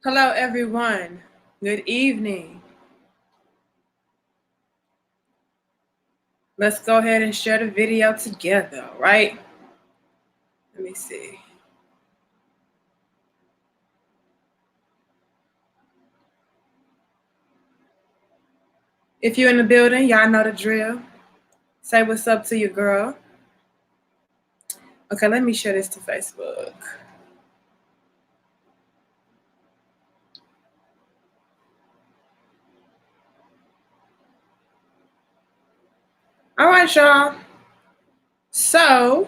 Hello, everyone. Good evening. Let's go ahead and share the video together, right? Let me see. If you're in the building, y'all know the drill. Say what's up to your girl. Okay, let me share this to Facebook. All right, y'all. So,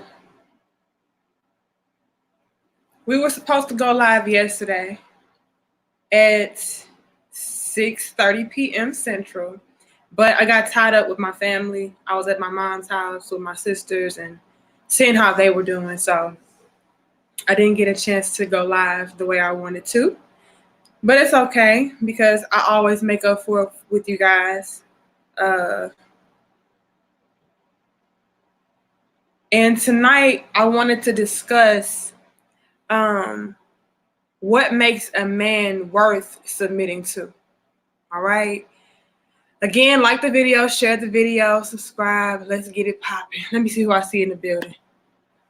we were supposed to go live yesterday at 6:30 p.m. Central, but I got tied up with my family. I was at my mom's house with my sisters and seeing how they were doing. So, I didn't get a chance to go live the way I wanted to. But it's okay because I always make up for it with you guys. And tonight I wanted to discuss what makes a man worth submitting to. All right. Again, like the video, share the video, subscribe. Let's get it popping. Let me see who I see in the building.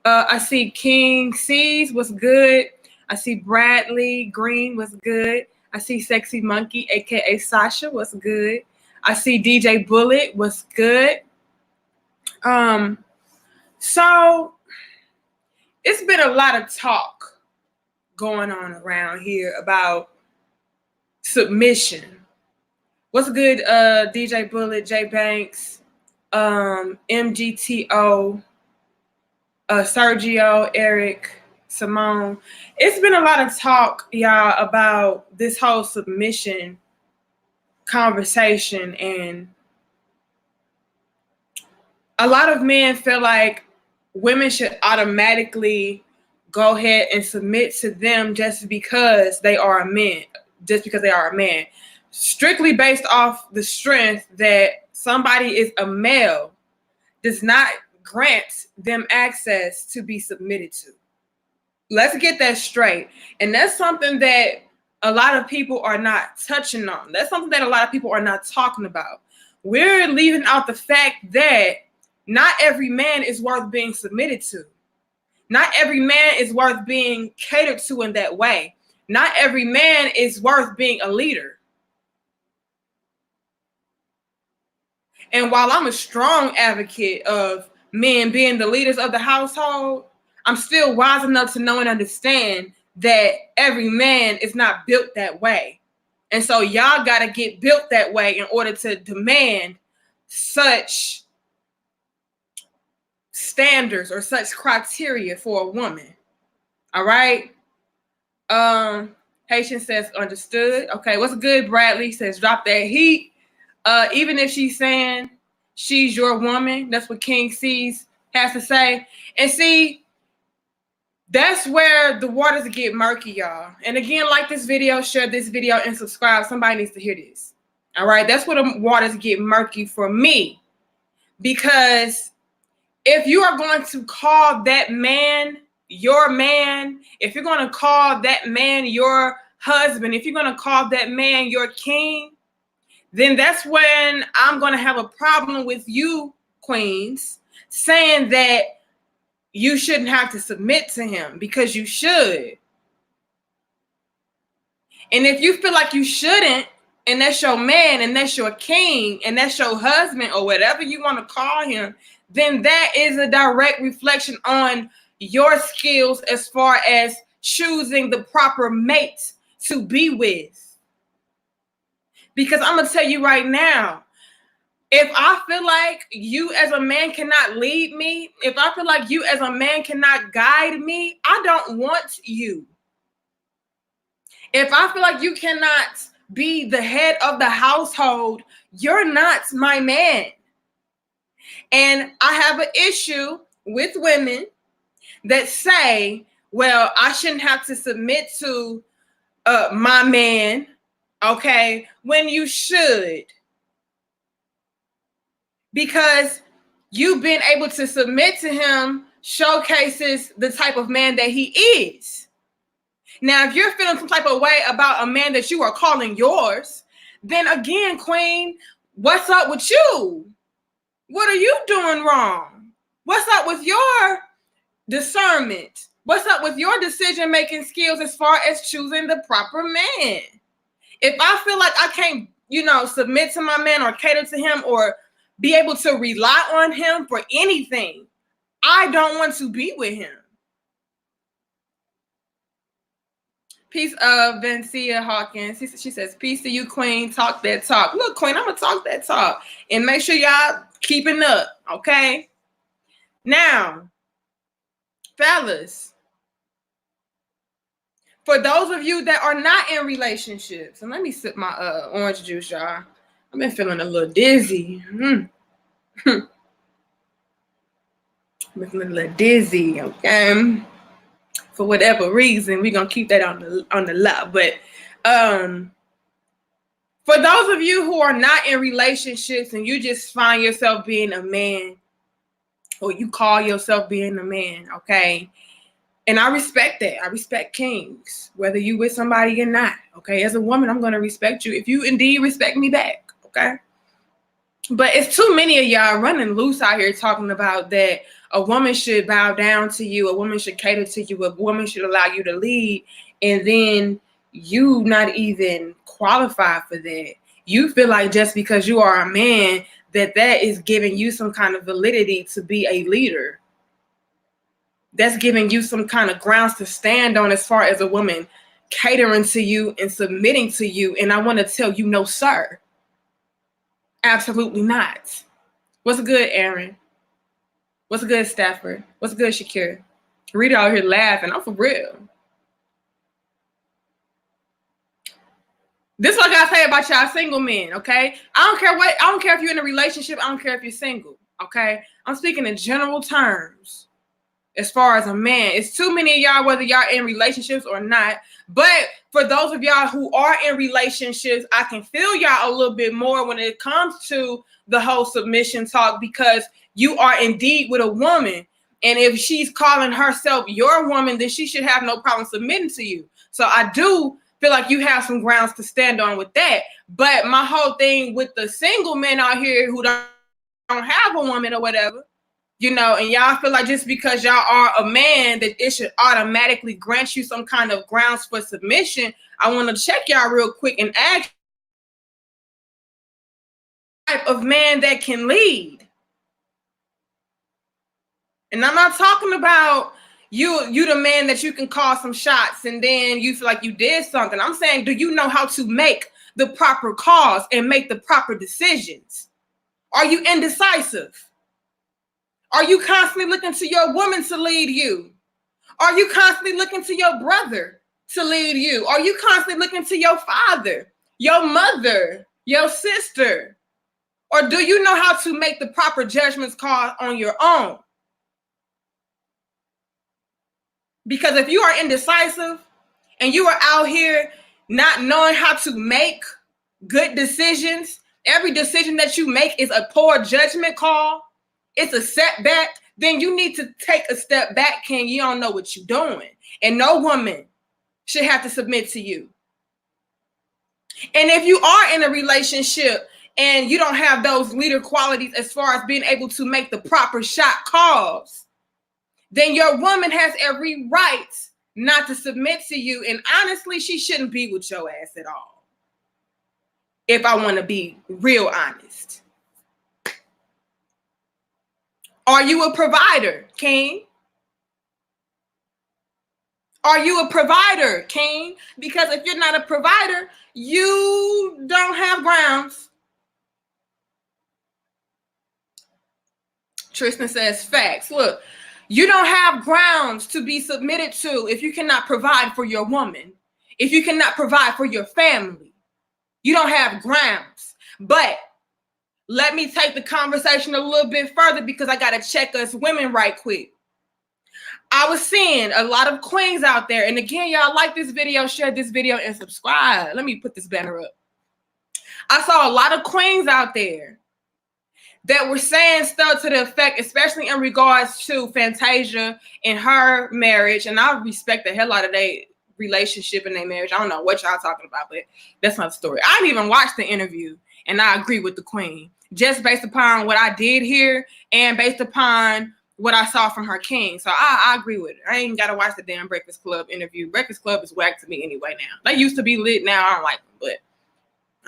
I see King C's was good. I see Bradley Green was good. I see Sexy Monkey, aka Sasha, was good. I see DJ Bullet was good. So it's been a lot of talk going on around here about submission. What's good, DJ Bullet, J Banks, MGTO, Sergio, Eric, Simone. It's been a lot of talk, y'all, about this whole submission conversation, and a lot of men feel like women should automatically go ahead and submit to them just because they are a man, strictly based off the strength that somebody is a male does not grant them access to be submitted to. Let's get that straight. And that's something that a lot of people are not touching on. That's something that a lot of people are not talking about. We're leaving out the fact that not every man is worth being submitted to. Not every man is worth being catered to in that way. Not every man is worth being a leader. And while I'm a strong advocate of men being the leaders of the household, I'm still wise enough to know and understand that every man is not built that way. And so y'all got to get built that way in order to demand such standards or such criteria for a woman. All right. Haitian says understood. Okay, what's good? Bradley says drop that heat. Even if she's saying she's your woman, that's what King C's has to say. And see, that's where the waters get murky, y'all. And again, like this video, share this video, and subscribe. Somebody needs to hear this. All right, that's where the waters get murky for me. Because if you are going to call that man your man, if you're going to call that man your husband, if you're going to call that man your king, then that's when I'm going to have a problem with you, queens, saying that you shouldn't have to submit to him, because you should. And if you feel like you shouldn't, and that's your man, and that's your king, and that's your husband, or whatever you want to call him, then that is a direct reflection on your skills as far as choosing the proper mate to be with. Because I'm going to tell you right now, if I feel like you as a man cannot lead me, if I feel like you as a man cannot guide me, I don't want you. If I feel like you cannot be the head of the household, you're not my man. And I have an issue with women that say, well, I shouldn't have to submit to my man, okay, when you should. Because you being able to submit to him showcases the type of man that he is. Now, if you're feeling some type of way about a man that you are calling yours, then again, queen, what's up with you? What are you doing wrong? What's up with your discernment? What's up with your decision-making skills as far as choosing the proper man? If I feel like I can't, submit to my man or cater to him or be able to rely on him for anything, I don't want to be with him. Peace of Vencia Hawkins. She says, peace to you, queen. Talk that talk. Look, queen, I'm going to talk that talk. And make sure y'all keeping up, okay? Now, fellas, for those of you that are not in relationships, and let me sip my orange juice, y'all. I've been feeling a little dizzy. I've been feeling a little dizzy, okay? For whatever reason, we're gonna keep that on the low. But for those of you who are not in relationships and you just find yourself being a man, or you call yourself being a man, okay? And I respect that. I respect kings, whether you with somebody or not, okay? As a woman, I'm gonna respect you if you indeed respect me back, okay? But it's too many of y'all running loose out here talking about that a woman should bow down to you, a woman should cater to you, a woman should allow you to lead, and then you not even qualify for that. You feel like just because you are a man that is giving you some kind of validity to be a leader. That's giving you some kind of grounds to stand on as far as a woman catering to you and submitting to you. And I want to tell you, no, sir. Absolutely not. What's good, Aaron? What's good, Stafford? What's good, Shakira? Rita out here laughing. I'm for real. This is what I gotta say about y'all single men, okay? I don't care if you're in a relationship. I don't care if you're single, okay? I'm speaking in general terms. As far as a man, it's too many of y'all, whether y'all in relationships or not. But for those of y'all who are in relationships, I can feel y'all a little bit more when it comes to the whole submission talk, because you are indeed with a woman. And if she's calling herself your woman, then she should have no problem submitting to you. So I do feel like you have some grounds to stand on with that. But my whole thing with the single men out here who don't have a woman or whatever, and y'all feel like just because y'all are a man that it should automatically grant you some kind of grounds for submission. I want to check y'all real quick and ask type of man that can lead. And I'm not talking about you the man that you can call some shots and then you feel like you did something. I'm saying, do you know how to make the proper calls and make the proper decisions? Are you indecisive? Are you constantly looking to your woman to lead you? Are you constantly looking to your brother to lead you? Are you constantly looking to your father, your mother, your sister? Or do you know how to make the proper judgments call on your own? Because if you are indecisive and you are out here not knowing how to make good decisions, every decision that you make is a poor judgment call, it's a setback, then you need to take a step back, King. You don't know what you're doing. And no woman should have to submit to you. And if you are in a relationship and you don't have those leader qualities as far as being able to make the proper shot calls, then your woman has every right not to submit to you. And honestly, she shouldn't be with your ass at all. If I want to be real honest. Are you a provider, King? Are you a provider, King? Because if you're not a provider, you don't have grounds. Tristan says facts. Look, you don't have grounds to be submitted to if you cannot provide for your woman, if you cannot provide for your family. You don't have grounds. But let me take the conversation a little bit further because I got to check us women right quick. I was seeing a lot of queens out there. And again, y'all like this video, share this video, and subscribe. Let me put this banner up. I saw a lot of queens out there that were saying stuff to the effect, especially in regards to Fantasia and her marriage. And I respect the hell out of relationship in their marriage. I don't know what y'all talking about, but that's not the story. I didn't even watch the interview, and I agree with the queen just based upon what I did hear and based upon what I saw from her king. So I agree with it. I ain't got to watch the damn Breakfast Club interview. Breakfast Club is whack to me anyway now. They used to be lit. Now I don't like them, but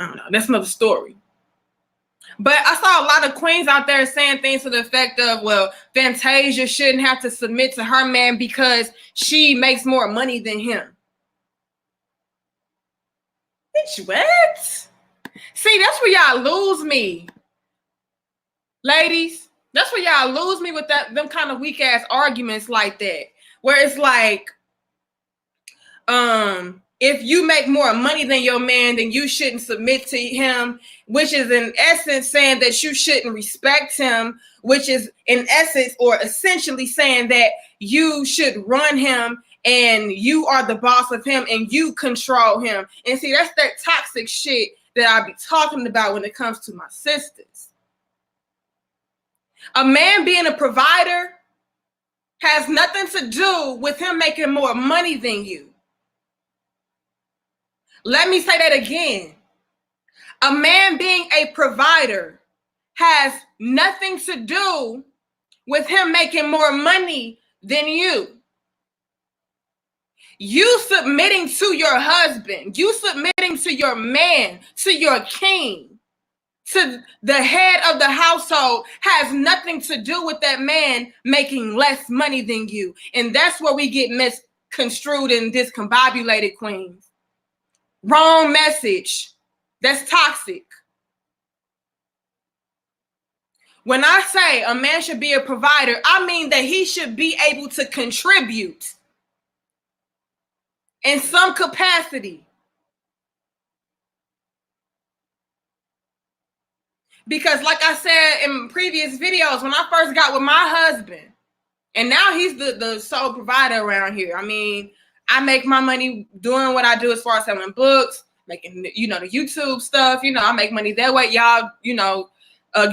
I don't know. That's another story. But I saw a lot of queens out there saying things to the effect of, well, Fantasia shouldn't have to submit to her man because she makes more money than him. Bitch, what? See, that's where y'all lose me. Ladies, that's where y'all lose me with them kind of weak ass arguments like that. Where it's like, if you make more money than your man, then you shouldn't submit to him, which is in essence saying that you shouldn't respect him, which is in essence or essentially saying that you should run him and you are the boss of him and you control him. And see, that's that toxic shit that I be talking about when it comes to my sisters. A man being a provider has nothing to do with him making more money than you. Let me say that again. A man being a provider has nothing to do with him making more money than you. You submitting to your husband, you submitting to your man, to your king, to the head of the household has nothing to do with that man making less money than you. And that's where we get misconstrued and discombobulated, queens. Wrong message. That's toxic. When I say a man should be a provider, I mean that he should be able to contribute in some capacity. Because like I said in previous videos, when I first got with my husband, and now he's the sole provider around here. I mean, I make my money doing what I do as far as selling books, making, the YouTube stuff. I make money that way. Y'all,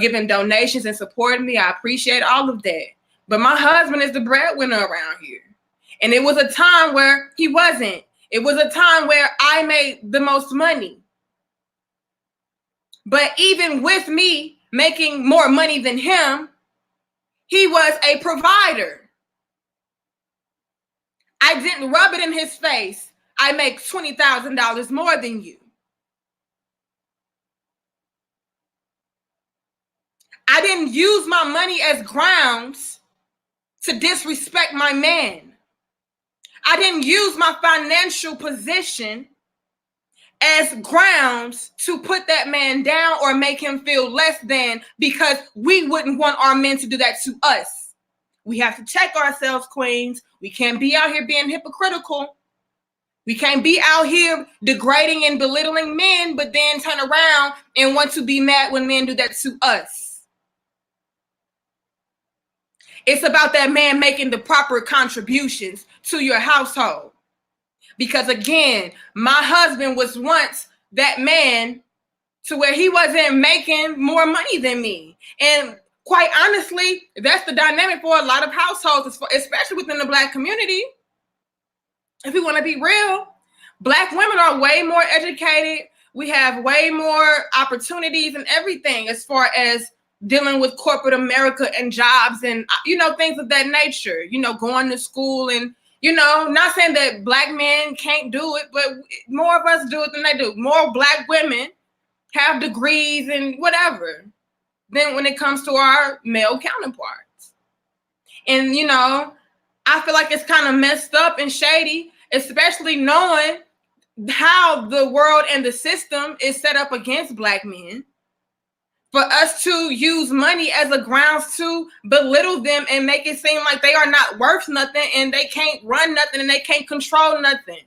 giving donations and supporting me. I appreciate all of that. But my husband is the breadwinner around here. And it was a time where he wasn't. It was a time where I made the most money. But even with me making more money than him, he was a provider. I didn't rub it in his face. I make $20,000 more than you. I didn't use my money as grounds to disrespect my man. I didn't use my financial position as grounds to put that man down or make him feel less than, because we wouldn't want our men to do that to us. We have to check ourselves, queens. We can't be out here being hypocritical. We can't be out here degrading and belittling men, but then turn around and want to be mad when men do that to us. It's about that man making the proper contributions to your household. Because again, my husband was once that man to where he wasn't making more money than me. And quite honestly, that's the dynamic for a lot of households, especially within the Black community. If we want to be real, Black women are way more educated. We have way more opportunities and everything as far as dealing with corporate America and jobs and, things of that nature, going to school and, not saying that Black men can't do it, but more of us do it than they do. More Black women have degrees and whatever than when it comes to our male counterparts. And, I feel like it's kind of messed up and shady, especially knowing how the world and the system is set up against Black men, for us to use money as a grounds to belittle them and make it seem like they are not worth nothing and they can't run nothing and they can't control nothing.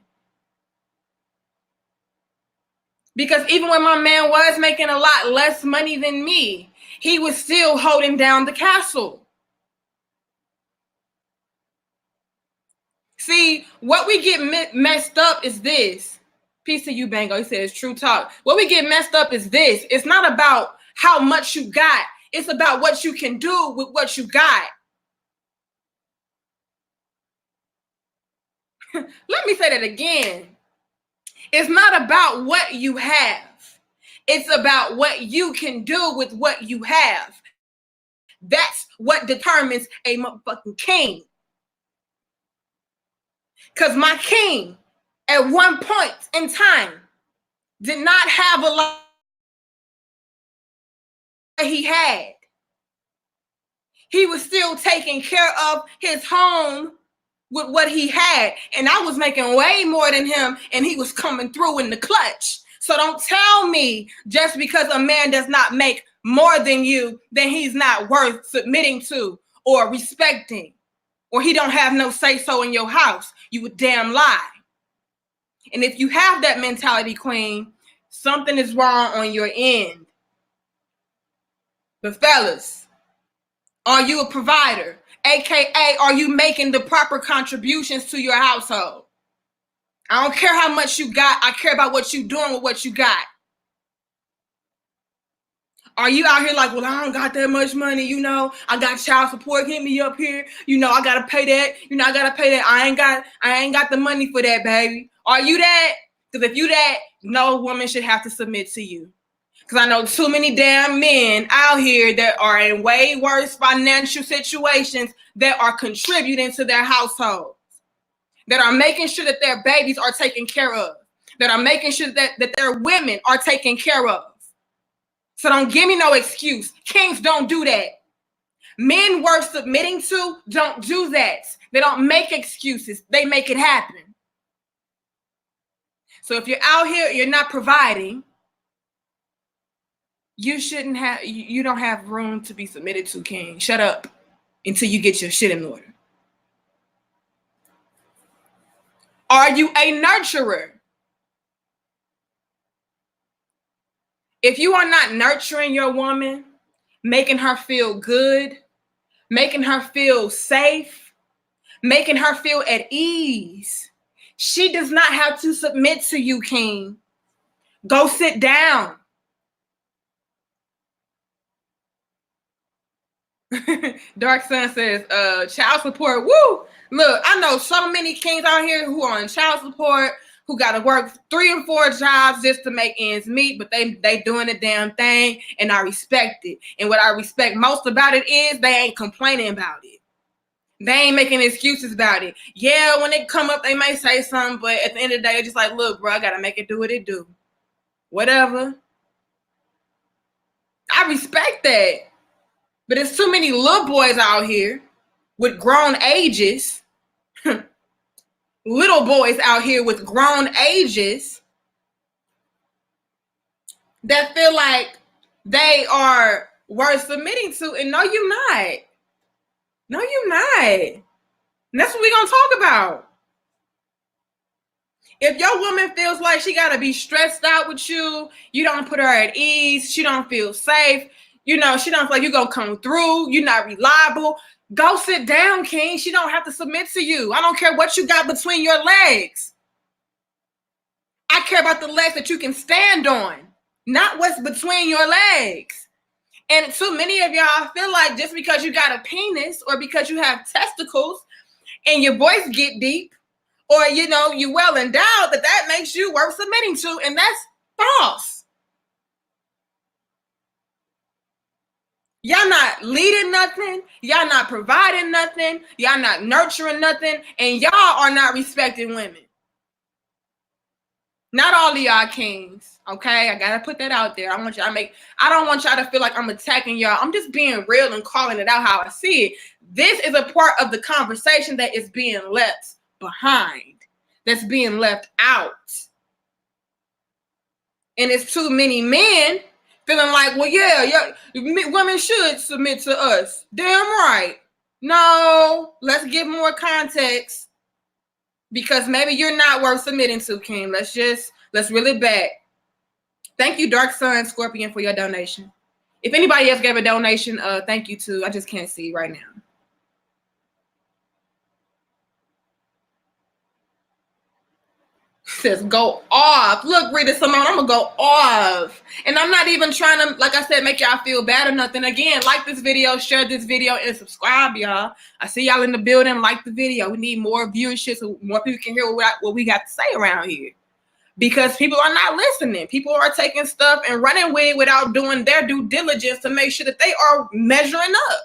Because even when my man was making a lot less money than me, he was still holding down the castle. See, what we get messed up is this. Peace to you, Bango. He says true talk. What we get messed up is this. It's not about how much you got. It's about what you can do with what you got. Let me say that again. It's not about what you have. It's about what you can do with what you have. That's what determines a motherfucking king. Because my king, at one point in time, did not have a lot he had. He was still taking care of his home with what he had. And I was making way more than him, and he was coming through in the clutch. So don't tell me just because a man does not make more than you, then he's not worth submitting to or respecting, or he don't have no say-so in your house. You a damn lie. And if you have that mentality, queen, something is wrong on your end. But fellas, are you a provider? AKA, are you making the proper contributions to your household? I don't care how much you got. I care about what you're doing with what you got. Are you out here like, well, I don't got that much money, you know, I got child support, hit me up here, you know, I gotta pay that, you know, I gotta pay that. I ain't got the money for that, baby. Are you that? Because if you that, no woman should have to submit to you. Because I know too many damn men out here that are in way worse financial situations that are contributing to their household, that are making sure that their babies are taken care of, that are making sure that their women are taken care of. So don't give me no excuse. Kings don't do that. Men worth submitting to don't do that. They don't make excuses. They make it happen. So if you're out here, you're not providing, you don't have room to be submitted to, king. Shut up until you get your shit in order. Are you a nurturer? If you are not nurturing your woman, making her feel good, making her feel safe, making her feel at ease, she does not have to submit to you, king. Go sit down. Dark Sun says, child support, woo! Look, I know so many kings out here who are on child support, who got to work 3 and 4 jobs just to make ends meet, but they doing the damn thing, and I respect it. And what I respect most about it is they ain't complaining about it. They ain't making excuses about it. Yeah, when they come up, they may say something, but at the end of the day, it's just like, look, bro, I got to make it do what it do. Whatever. I respect that. But there's too many little boys out here with grown ages, little boys out here with grown ages that feel like they are worth submitting to. And no, you're not. No, you're not. And that's what we're going to talk about. If your woman feels like she got to be stressed out with you, you don't put her at ease, she don't feel safe, you know, she don't feel like you're going to come through, you're not reliable, go sit down, king. She don't have to submit to you. I don't care what you got between your legs. I care about the legs that you can stand on, not what's between your legs. And too many of y'all feel like just because you got a penis or because you have testicles and your voice get deep, or, you know, you well endowed, that makes you worth submitting to. And that's false. Y'all not leading nothing. Y'all not providing nothing. Y'all not nurturing nothing. And y'all are not respecting women. Not all of y'all kings, okay? I gotta put that out there. I don't want y'all to feel like I'm attacking y'all. I'm just being real and calling it out how I see it. This is a part of the conversation that is being left behind, that's being left out. And it's too many men feeling like, well, yeah, women should submit to us. Damn right. No, let's give more context, because maybe you're not worth submitting to, king. Let's reel it back. Thank you, Dark Sun Scorpion, for your donation. If anybody else gave a donation, thank you too. I just can't see right now. Says go off. Look, Rita Simone, I'm gonna go off. And I'm not even trying to, like I said, make y'all feel bad or nothing. Again, like this video, share this video, and subscribe, y'all. I see y'all in the building. Like the video. We need more viewership so more people can hear what we got to say around here. Because people are not listening. People are taking stuff and running with it without doing their due diligence to make sure that they are measuring up.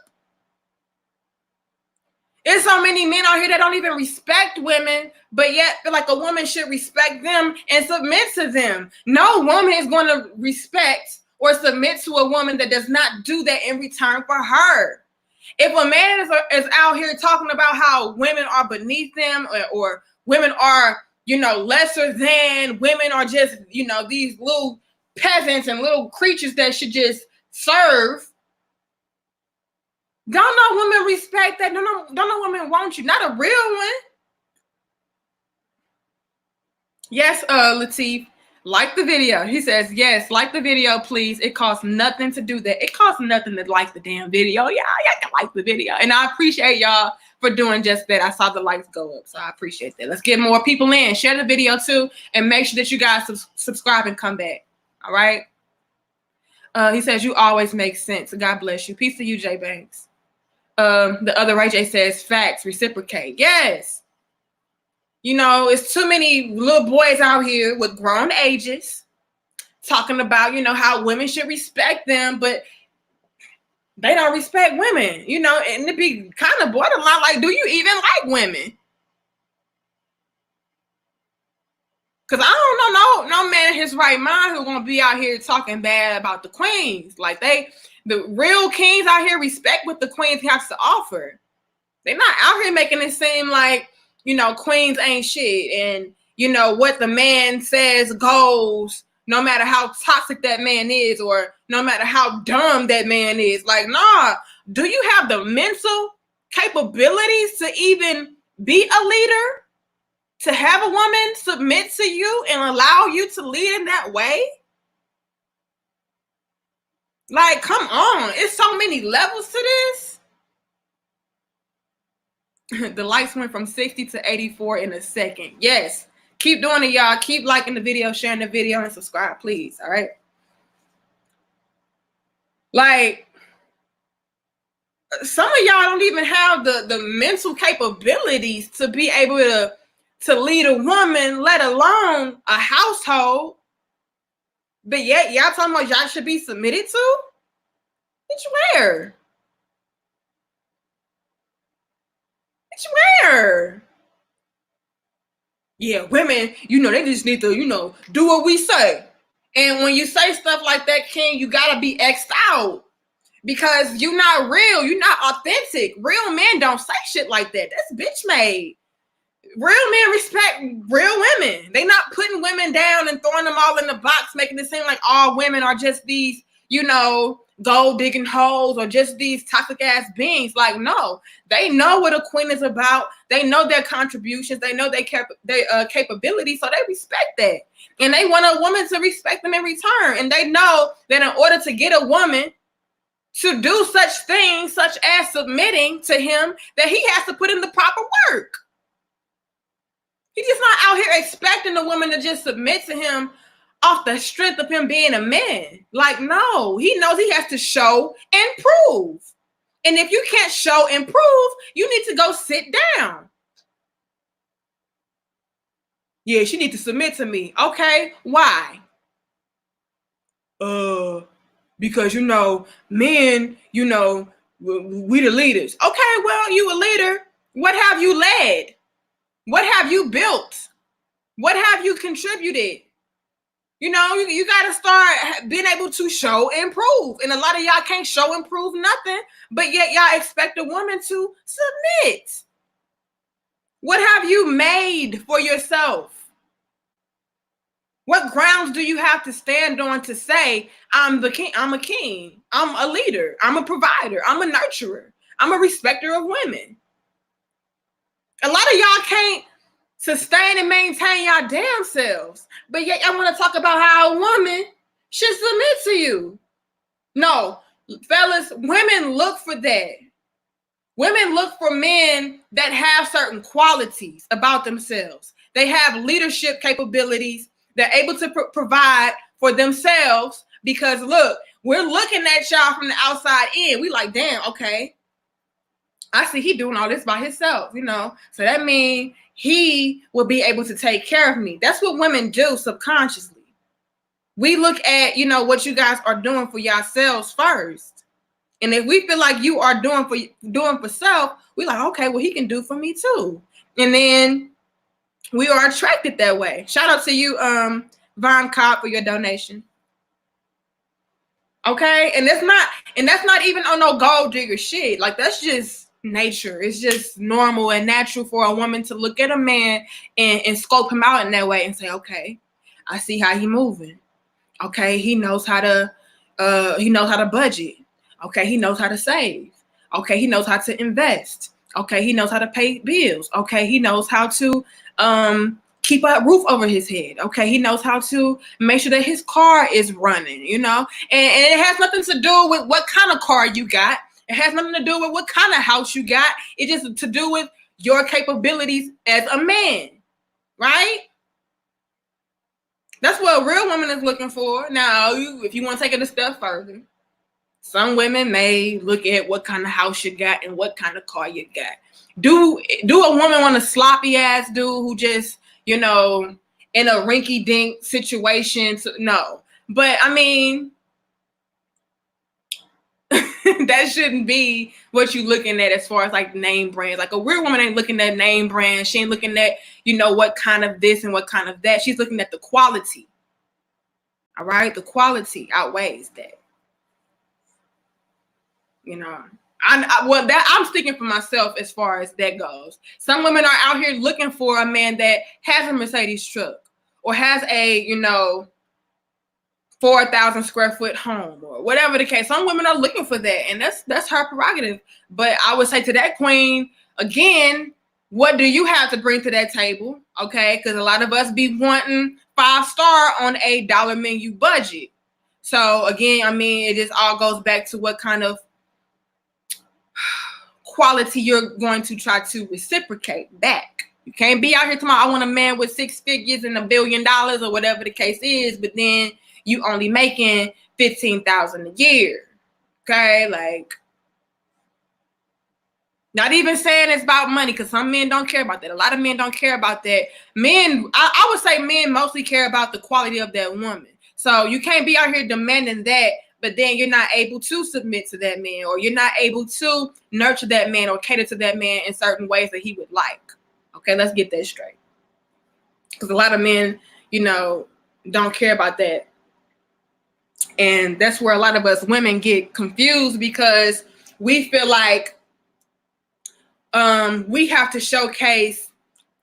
There's so many men out here that don't even respect women, but yet feel like a woman should respect them and submit to them. No woman is going to respect or submit to a woman that does not do that in return for her. If a man is out here talking about how women are beneath them or women are, lesser than, women are just, these little peasants and little creatures that should just serve. Don't no women respect that. Don't no women want you. Not a real one. Yes, Latif, like the video. He says, yes, like the video, please. It costs nothing to do that. It costs nothing to like the damn video. Y'all can like the video. And I appreciate y'all for doing just that. I saw the likes go up, so I appreciate that. Let's get more people in. Share the video too, and make sure that you guys subscribe and come back. All right? He says, you always make sense. God bless you. Peace to you, Jay Banks. The other Ray J says, facts, reciprocate. Yes. It's too many little boys out here with grown ages talking about, how women should respect them, but they don't respect women, and it be kind of borderline. Like, do you even like women? Because I don't know no man in his right mind who gonna be out here talking bad about the queens. Like the real kings out here respect what the queens have to offer. They're not out here making it seem like, queens ain't shit. And, what the man says goes, no matter how toxic that man is or no matter how dumb that man is. Like, nah, do you have the mental capabilities to even be a leader? To have a woman submit to you and allow you to lead in that way? Like, come on. It's so many levels to this. The likes went from 60 to 84 in a second. Yes. Keep doing it, y'all. Keep liking the video, sharing the video, and subscribe, please. All right? Like, some of y'all don't even have the mental capabilities to be able to lead a woman, let alone a household. But yet, y'all talking about y'all should be submitted to? Bitch, where? Bitch, where? Yeah, women, they just need to, do what we say. And when you say stuff like that, King, you gotta be X'd out. Because you're not real. You're not authentic. Real men don't say shit like that. That's bitch made. Real men respect real women. They not putting women down and throwing them all in the box, making it seem like all women are just these, gold digging holes or just these toxic ass beings. Like, no, they know what a queen is about. They know their contributions. They know their capabilities. So they respect that. And they want a woman to respect them in return. And they know that in order to get a woman to do such things, such as submitting to him, that he has to put in the proper work. He's just not out here expecting a woman to just submit to him off the strength of him being a man. Like, no, he knows he has to show and prove. And if you can't show and prove, you need to go sit down. Yeah, she needs to submit to me. Okay, why? Because, men, we the leaders. Okay, well, you a leader. What have you led? What have you built? What have you contributed? You got to start being able to show and prove. And a lot of y'all can't show and prove nothing, but yet y'all expect a woman to submit. What have you made for yourself? What grounds do you have to stand on to say, I'm the king, I'm a king, I'm a leader, I'm a provider, I'm a nurturer, I'm a respecter of women? A lot of y'all can't sustain and maintain y'all damn selves, but yet y'all want to talk about how a woman should submit to you. No, fellas, women look for that. Women look for men that have certain qualities about themselves. They have leadership capabilities. They're able to provide for themselves because look, we're looking at y'all from the outside in. We like, damn, okay. I see he doing all this by himself, you know. So that means he will be able to take care of me. That's what women do subconsciously. We look at, you know, what you guys are doing for yourselves first. And if we feel like you are doing for self, we like, okay, well, he can do for me too. And then we are attracted that way. Shout out to you, Von Cobb, for your donation. Okay, and that's not even on no gold digger shit. Like, that's just nature. It's just normal and natural for a woman to look at a man and scope him out in that way and say, okay, I see how he moving. Okay, he knows how to budget. Okay, he knows how to save. Okay, he knows how to invest. Okay, he knows how to pay bills. Okay, he knows how to keep a roof over his head. Okay, he knows how to make sure that his car is running, you know, and it has nothing to do with what kind of car you got. It has nothing to do with what kind of house you got. It's just to do with your capabilities as a man, right? That's what a real woman is looking for. Now, if you want to take it a step further, some women may look at what kind of house you got and what kind of car you got. Do a woman want a sloppy ass dude who just, you know, in a rinky dink situation? No. But I mean, that shouldn't be what you're looking at as far as like name brands. Like, a real woman ain't looking at name brands. She ain't looking at, you know, what kind of this and what kind of that. She's looking at the quality. All right? The quality outweighs that. You know, I'm speaking for myself as far as that goes. Some women are out here looking for a man that has a Mercedes truck or has a, you know, 4,000 square foot home or whatever the case. Some women are looking for that, and that's her prerogative. But I would say to that queen, again, what do you have to bring to that table? Okay, because a lot of us be wanting 5-star on a dollar menu budget. So again, I mean, it just all goes back to what kind of quality you're going to try to reciprocate back. You can't be out here tomorrow, I want a man with 6 figures and $1 billion or whatever the case is, but then you only making $15,000 a year. Okay, like, not even saying it's about money, because some men don't care about that. A lot of men don't care about that. Men, I would say men mostly care about the quality of that woman. So you can't be out here demanding that, but then you're not able to submit to that man, or you're not able to nurture that man or cater to that man in certain ways that he would like. Okay, let's get that straight. Because a lot of men, you know, don't care about that. And that's where a lot of us women get confused, because we feel like we have to showcase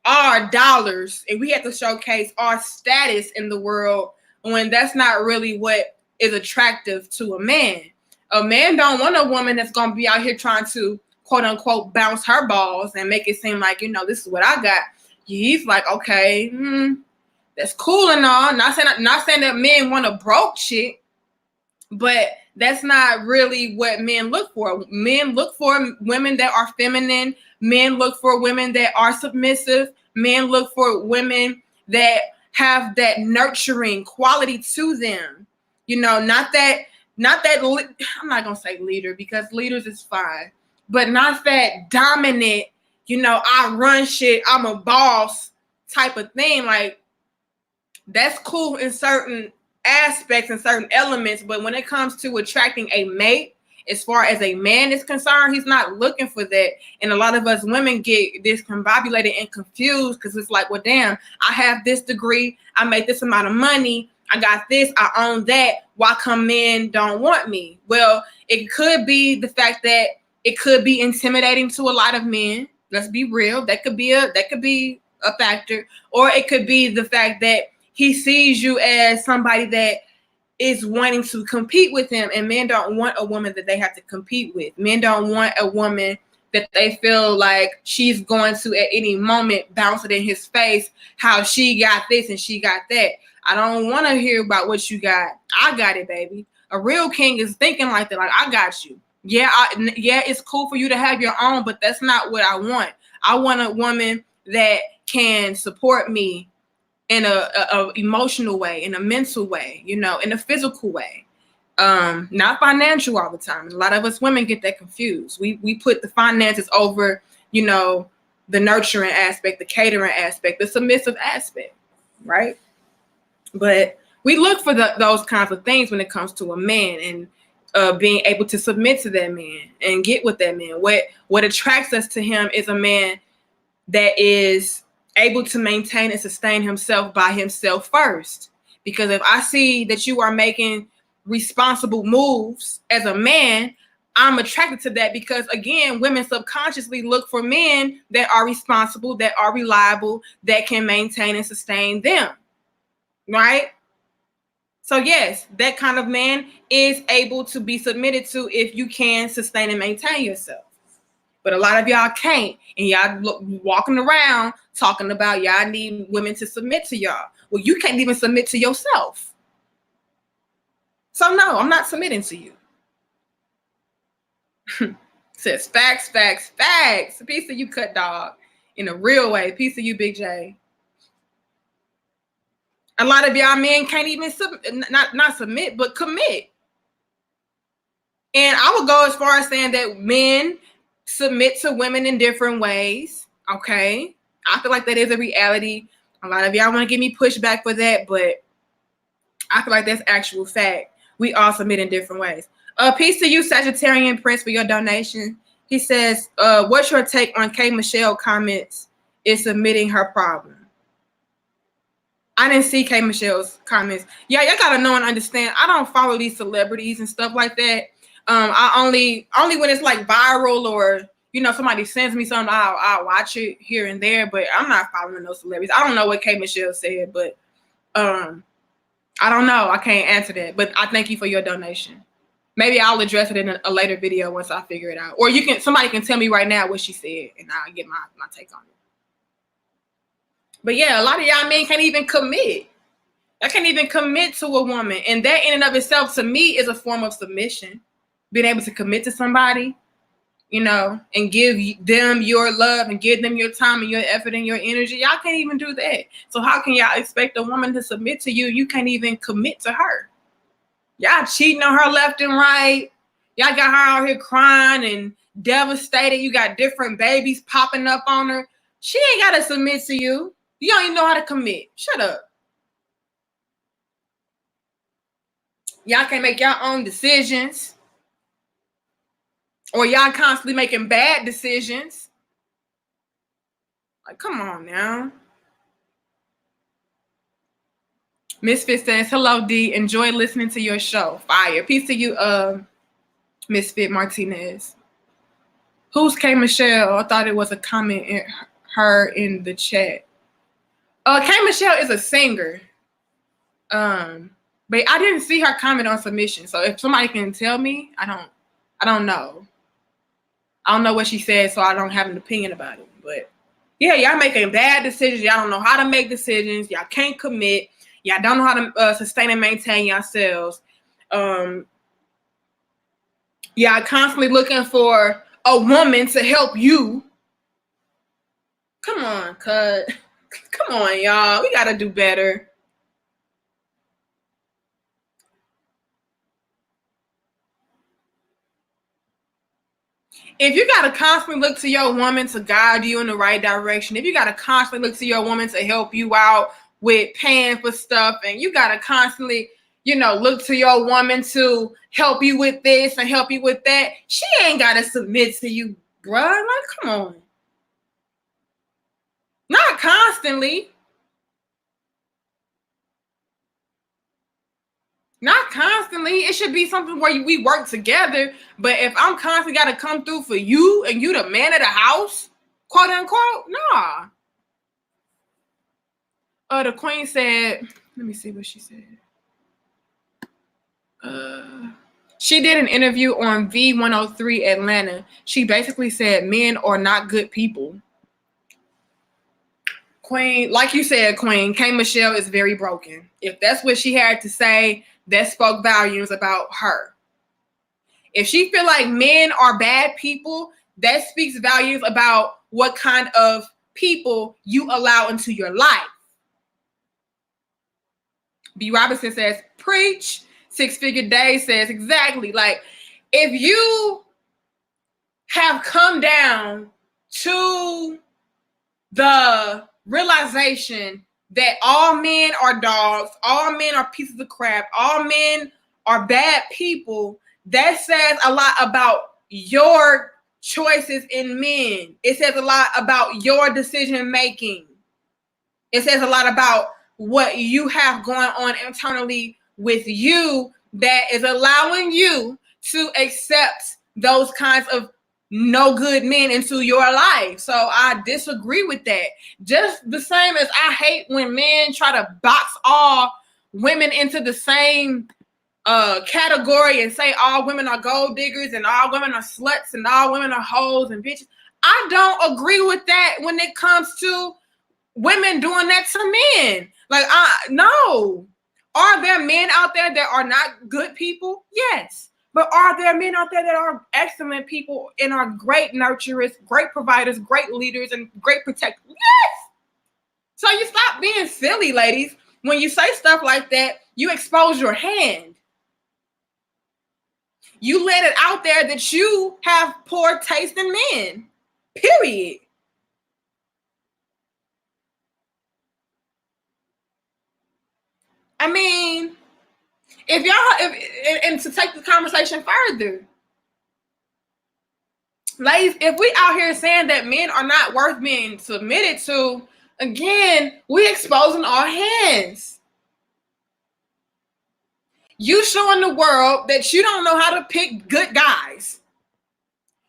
our dollars and we have to showcase our status in the world, when that's not really what is attractive to a man. A man don't want a woman that's going to be out here trying to, quote unquote, bounce her balls and make it seem like, you know, this is what I got. He's like, okay, that's cool and all. Not saying that men want a broke chick, but that's not really what men look for. Men look for women that are feminine. Men look for women that are submissive. Men look for women that have that nurturing quality to them. You know, not that I'm not going to say leader, because leaders is fine, but not that dominant, you know, I run shit, I'm a boss type of thing. Like, that's cool in certain aspects and certain elements, but when it comes to attracting a mate, as far as a man is concerned, he's not looking for that. And a lot of us women get discombobulated and confused, because it's like, well, damn, I have this degree, I make this amount of money, I got this, I own that, why come men don't want me? Well, it could be the fact that it could be intimidating to a lot of men. Let's be real. That could be a factor. Or it could be the fact that he sees you as somebody that is wanting to compete with him, and men don't want a woman that they have to compete with. Men don't want a woman that they feel like she's going to at any moment bounce it in his face how she got this and she got that. I don't want to hear about what you got. I got it, baby. A real king is thinking like that. Like, I got you. Yeah, it's cool for you to have your own, but that's not what I want. I want a woman that can support me in a emotional way, in a mental way, you know, in a physical way. Not financial all the time. A lot of us women get that confused. We put the finances over, you know, the nurturing aspect, the catering aspect, the submissive aspect, right? But we look for those kinds of things when it comes to a man, and being able to submit to that man and get with that man. What attracts us to him is a man that is able to maintain and sustain himself by himself first. Because if I see that you are making responsible moves as a man, I'm attracted to that, because again, women subconsciously look for men that are responsible, that are reliable, that can maintain and sustain them, right? So yes, that kind of man is able to be submitted to if you can sustain and maintain yourself. But a lot of y'all can't, and y'all walking around talking about y'all need women to submit to y'all. Well, you can't even submit to yourself. So no, I'm not submitting to you. Says facts, facts, facts. A piece of you, Cut Dog, in a real way. Piece of you, Big J. A lot of y'all men can't even not submit, but commit. And I would go as far as saying that men submit to women in different ways. Okay, I feel like that is a reality. A lot of y'all want to give me pushback for that, but I feel like that's actual fact. We all submit in different ways. Peace to you, Sagittarian Prince, for your donation. He says, what's your take on K. Michelle comments is submitting her problem? I didn't see K. Michelle's comments. Yeah, y'all gotta know and understand. I don't follow these celebrities and stuff like that. I only when it's like viral, or you know, somebody sends me something, I'll watch it here and there. But I'm not following those celebrities. I don't know what K. Michelle said, but I don't know. I can't answer that. But I thank you for your donation. Maybe I'll address it in a later video once I figure it out. Or somebody can tell me right now what she said, and I'll get my take on it. But yeah, a lot of y'all men can't even commit. I can't even commit to a woman. And that in and of itself, to me, is a form of submission. Being able to commit to somebody, you know, and give them your love and give them your time and your effort and your energy. Y'all can't even do that. So how can y'all expect a woman to submit to you? You can't even commit to her. Y'all cheating on her left and right. Y'all got her out here crying and devastated. You got different babies popping up on her. She ain't got to submit to you. You don't even know how to commit. Shut up. Y'all can't make your own decisions. Or y'all constantly making bad decisions. Like, come on now. Misfit says, hello, D. Enjoy listening to your show. Fire. Peace to you, Misfit Martinez. Who's K. Michelle? I thought it was a comment in her in the chat. K. Michelle is a singer. But I didn't see her comment on submission. So if somebody can tell me, I don't know. I don't know what she said, so I don't have an opinion about it. But yeah, y'all making bad decisions. Y'all don't know how to make decisions. Y'all can't commit. Y'all don't know how to sustain and maintain yourselves. Y'all constantly looking for a woman to help you. Come on, Cut. Come on, y'all. We gotta do better. If you gotta constantly look to your woman to guide you in the right direction, if you gotta constantly look to your woman to help you out with paying for stuff, and you gotta constantly, you know, look to your woman to help you with this and help you with that, she ain't gotta submit to you, bruh. Like, come on. Not constantly. Not constantly. It should be something where we work together. But if I'm constantly got to come through for you and you the man of the house, quote unquote, nah. The queen said, let me see what she said. She did an interview on V103 Atlanta. She basically said men are not good people. Queen, like you said, Queen, K. Michelle is very broken. If that's what she had to say, that spoke volumes about her. If she feel like men are bad people, that speaks volumes about what kind of people you allow into your life. B. Robinson says, preach. Six Figure Day says, exactly. Like, if you have come down to the realization that all men are dogs, all men are pieces of crap, all men are bad people, that says a lot about your choices in men. It says a lot about your decision making. It says a lot about what you have going on internally with you that is allowing you to accept those kinds of no good men into your life. So I disagree with that. Just the same as I hate when men try to box all women into the same category and say all women are gold diggers and all women are sluts and all women are hoes and bitches. I don't agree with that when it comes to women doing that to men. Like, no. Are there men out there that are not good people? Yes. But are there men out there that are excellent people and are great nurturers, great providers, great leaders, and great protectors? Yes. So you stop being silly, ladies. When you say stuff like that, you expose your hand. You let it out there that you have poor taste in men. Period. I mean, and to take the conversation further, ladies, if we out here saying that men are not worth being submitted to, again, we exposing our hands. You showing the world that you don't know how to pick good guys.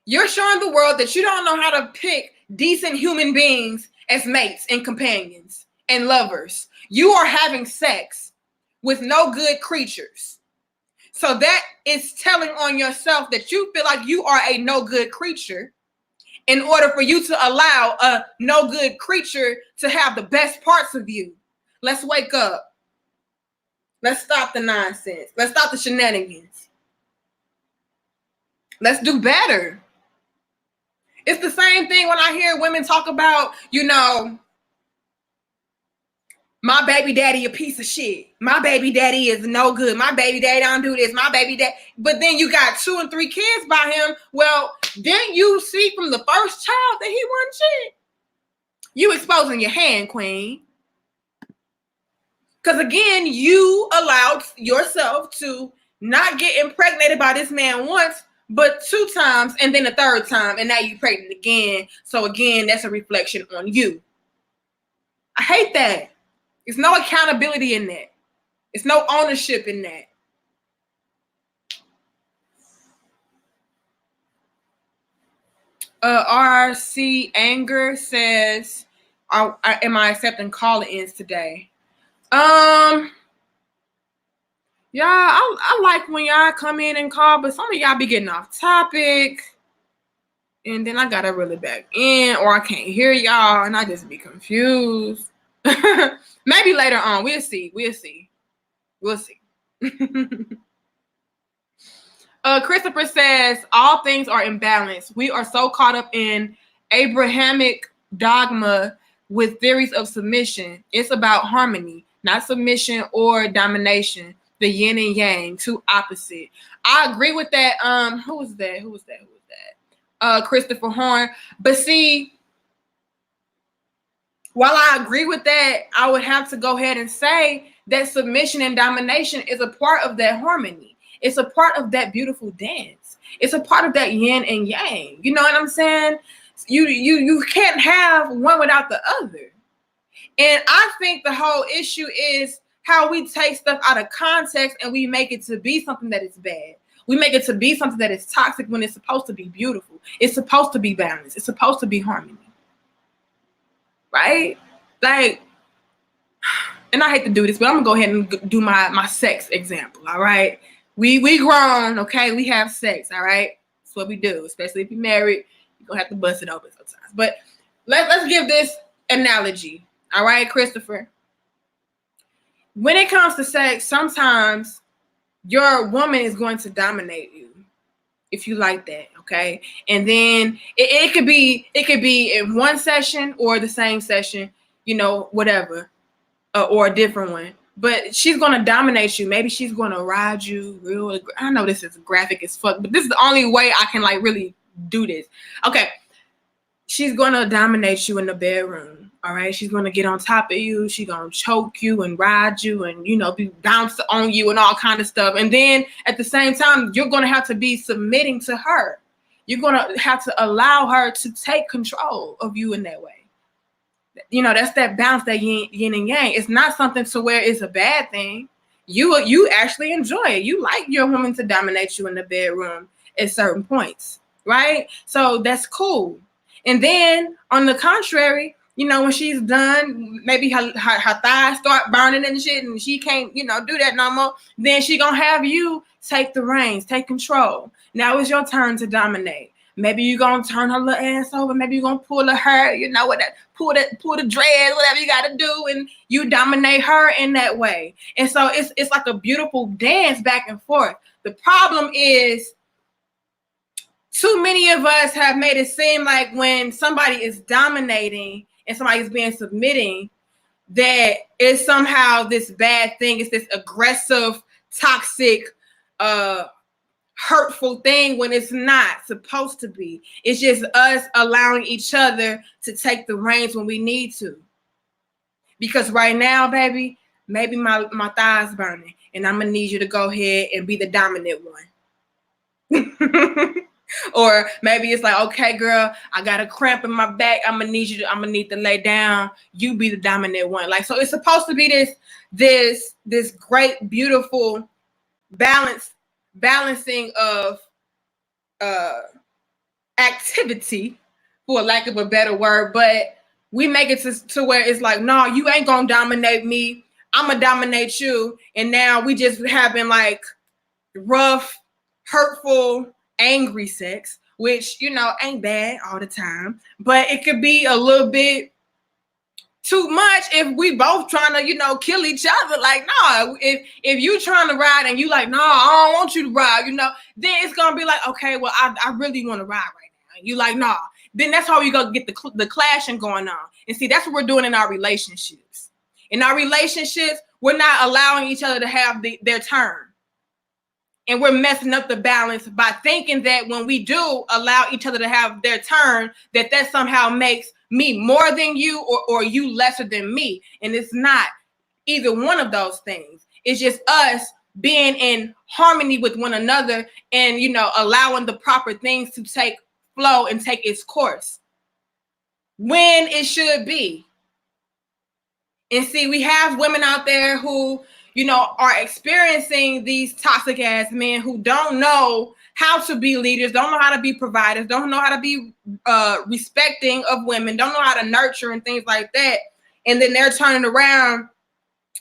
You're showing the world that you don't know how to pick decent human beings as mates and companions and lovers. You are having sex with no good creatures. So that is telling on yourself that you feel like you are a no good creature in order for you to allow a no good creature to have the best parts of you. Let's wake up. Let's stop the nonsense. Let's stop the shenanigans. Let's do better. It's the same thing when I hear women talk about, my baby daddy a piece of shit. My baby daddy is no good. My baby daddy don't do this. My baby daddy. But then you got 2 and 3 kids by him. Well, didn't you see from the first child that he wasn't shit? You exposing your hand, queen. Because again, you allowed yourself to not get impregnated by this man once, but 2 times, and then the 3rd time, and now you pregnant again. So again, that's a reflection on you. I hate that. There's no accountability in that. There's no ownership in that. RC Anger says, am I accepting call-ins today? Yeah, I like when y'all come in and call, but some of y'all be getting off topic. And then I gotta reel it back in, or I can't hear y'all, and I just be confused. Maybe later on. We'll see. Christopher says, all things are imbalanced. We are so caught up in Abrahamic dogma with theories of submission. It's about harmony, not submission or domination. The yin and yang, 2 opposite. I agree with that. Who was that? Christopher Horn. But see, while I agree with that, I would have to go ahead and say that submission and domination is a part of that harmony. It's a part of that beautiful dance. It's a part of that yin and yang. You know what I'm saying? You can't have one without the other. And I think the whole issue is how we take stuff out of context and we make it to be something that is bad. We make it to be something that is toxic when it's supposed to be beautiful. It's supposed to be balanced. It's supposed to be harmony. Right? Like, and I hate to do this, but I'm gonna go ahead and do my sex example. All right, we grown, okay? We have sex, all right? That's what we do, especially if you're married. You're gonna have to bust it open sometimes. But let's give this analogy, all right, Christopher? When it comes to sex, sometimes your woman is going to dominate you. if you like that, okay? And then it could be in one session or the same session, you know, whatever, or a different one. But she's gonna dominate you. Maybe she's gonna ride you real. I know this is graphic as fuck, but this is the only way I can like really do this. Okay, she's gonna dominate you in the bedroom. All right, she's gonna get on top of you. She's gonna choke you and ride you, and you know, be bounced on you and all kind of stuff. And then at the same time, you're gonna have to be submitting to her. You're gonna have to allow her to take control of you in that way. You know, that's that balance, that yin and yang. It's not something to where it's a bad thing. You actually enjoy it. You like your woman to dominate you in the bedroom at certain points, right? So that's cool. And then on the contrary, you know, when she's done, maybe her thighs start burning and shit, and she can't, you know, do that no more, then she gonna have you take the reins, take control. Now it's your turn to dominate. Maybe you're gonna turn her little ass over. Maybe you're gonna pull her hair, you know, pull the dreads, whatever you gotta do, and you dominate her in that way. And so it's like a beautiful dance back and forth. The problem is, too many of us have made it seem like when somebody is dominating and somebody's being submitting, that it's somehow this bad thing. It's this aggressive, toxic, hurtful thing, when it's not supposed to be. It's just us allowing each other to take the reins when we need to. Because right now, baby, maybe my thigh's burning, and I'm gonna need you to go ahead and be the dominant one. Or maybe it's like, okay, girl, I got a cramp in my back. I'm gonna need to lay down. You be the dominant one. Like, so it's supposed to be this great, beautiful balancing of activity, for lack of a better word, but we make it to where it's like, no, you ain't gonna dominate me. I'm gonna dominate you. And now we just having like rough, hurtful, angry sex, which, you know, ain't bad all the time, but it could be a little bit too much if we both trying to, you know, kill each other. Like, no, if you trying to ride and you like, no, I don't want you to ride, you know, then it's gonna be like, okay, well, I really want to ride right now. And you like, nah. Then that's how you go get the clashing going on. And see, that's what we're doing in our relationships. In our relationships, we're not allowing each other to have their turn. And we're messing up the balance by thinking that when we do allow each other to have their turn, that somehow makes me more than you or you lesser than me. And it's not either one of those things. It's just us being in harmony with one another and, you know, allowing the proper things to take flow and take its course when it should be. And see, we have women out there who, you know, are experiencing these toxic ass men who don't know how to be leaders, don't know how to be providers, don't know how to be respecting of women, don't know how to nurture and things like that. And then they're turning around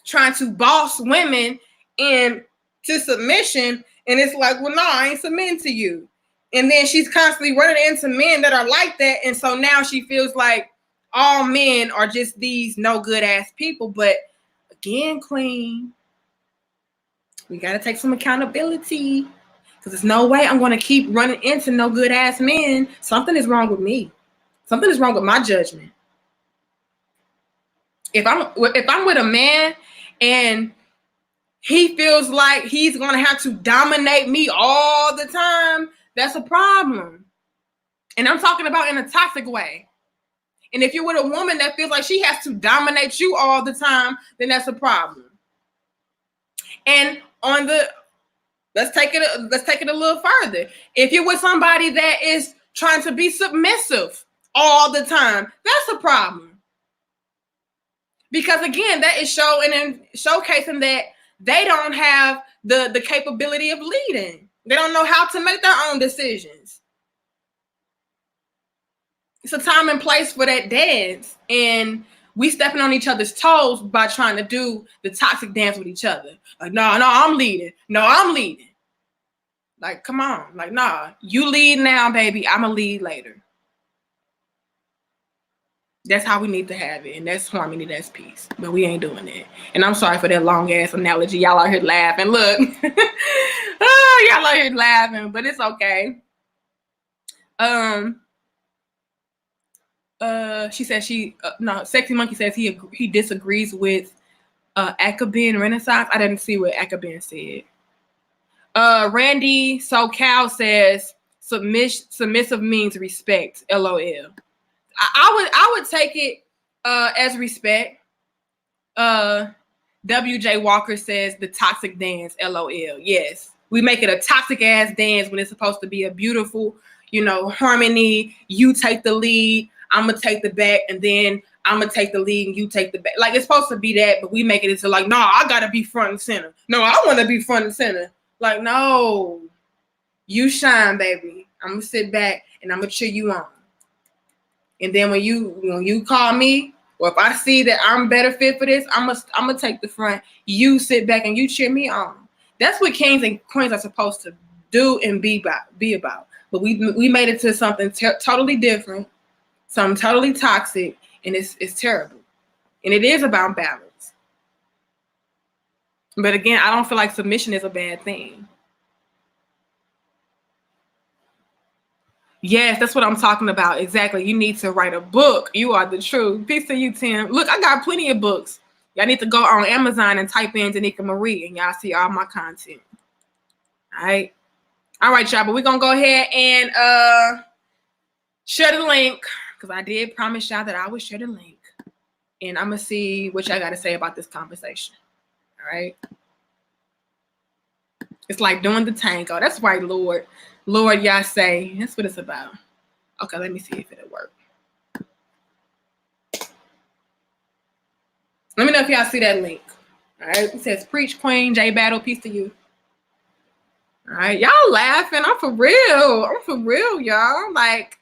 trying to boss women into submission. And it's like, well, no, I ain't submitting to you. And then she's constantly running into men that are like that. And so now she feels like all men are just these no good ass people. But again, queen, we got to take some accountability, because there's no way I'm going to keep running into no good ass men. Something is wrong with me. Something is wrong with my judgment. If I'm with a man and he feels like he's going to have to dominate me all the time, that's a problem. And I'm talking about in a toxic way. And if you're with a woman that feels like she has to dominate you all the time, then that's a problem. And let's take it a little further. If you're with somebody that is trying to be submissive all the time, that's a problem. Because again, that is showcasing that they don't have the capability of leading. They don't know how to make their own decisions. It's a time and place for that dance. And we stepping on each other's toes by trying to do the toxic dance with each other. Like, no, I'm leading. No, I'm leading. Like, come on. Like, nah, you lead now, baby. I'm going to lead later. That's how we need to have it, and that's harmony, that's peace. But we ain't doing that. And I'm sorry for that long ass analogy. Y'all out here laughing. Look, y'all out here laughing, but it's okay. She says Sexy Monkey says he disagrees with Akaben Renaissance. I didn't see what Akaben said. Randy SoCal says submissive means respect. LOL. I would take it as respect. WJ Walker says the toxic dance. LOL. Yes, we make it a toxic ass dance when it's supposed to be a beautiful, harmony. You take the lead, I'm gonna take the back, and then I'm gonna take the lead and you take the back. Like, it's supposed to be that, but we make it into like, no, I gotta be front and center. No, I want to be front and center. Like, no, you shine, baby. I'm gonna sit back and I'm gonna cheer you on. And then when you call me, or if I see that I'm better fit for this, I'm gonna take the front. You sit back and you cheer me on. That's what kings and queens are supposed to do and be about. But we made it to something totally different, something totally toxic, and it's terrible. And it is about balance. But again, I don't feel like submission is a bad thing. Yes, that's what I'm talking about. Exactly. You need to write a book. You are the truth. Peace to you, Tim. Look, I got plenty of books. Y'all need to go on Amazon and type in Danica Marie, and y'all see all my content. All right. All right, y'all. But we're going to go ahead and share the link, because I did promise y'all that I would share the link. And I'm going to see what y'all got to say about this conversation. All right. It's like doing the tango. That's right, Lord. Lord, y'all say. That's what it's about. Okay, let me see if it'll work. Let me know if y'all see that link. All right. It says, preach, Queen, J Battle. Peace to you. All right. Y'all laughing. I'm for real, y'all. Like,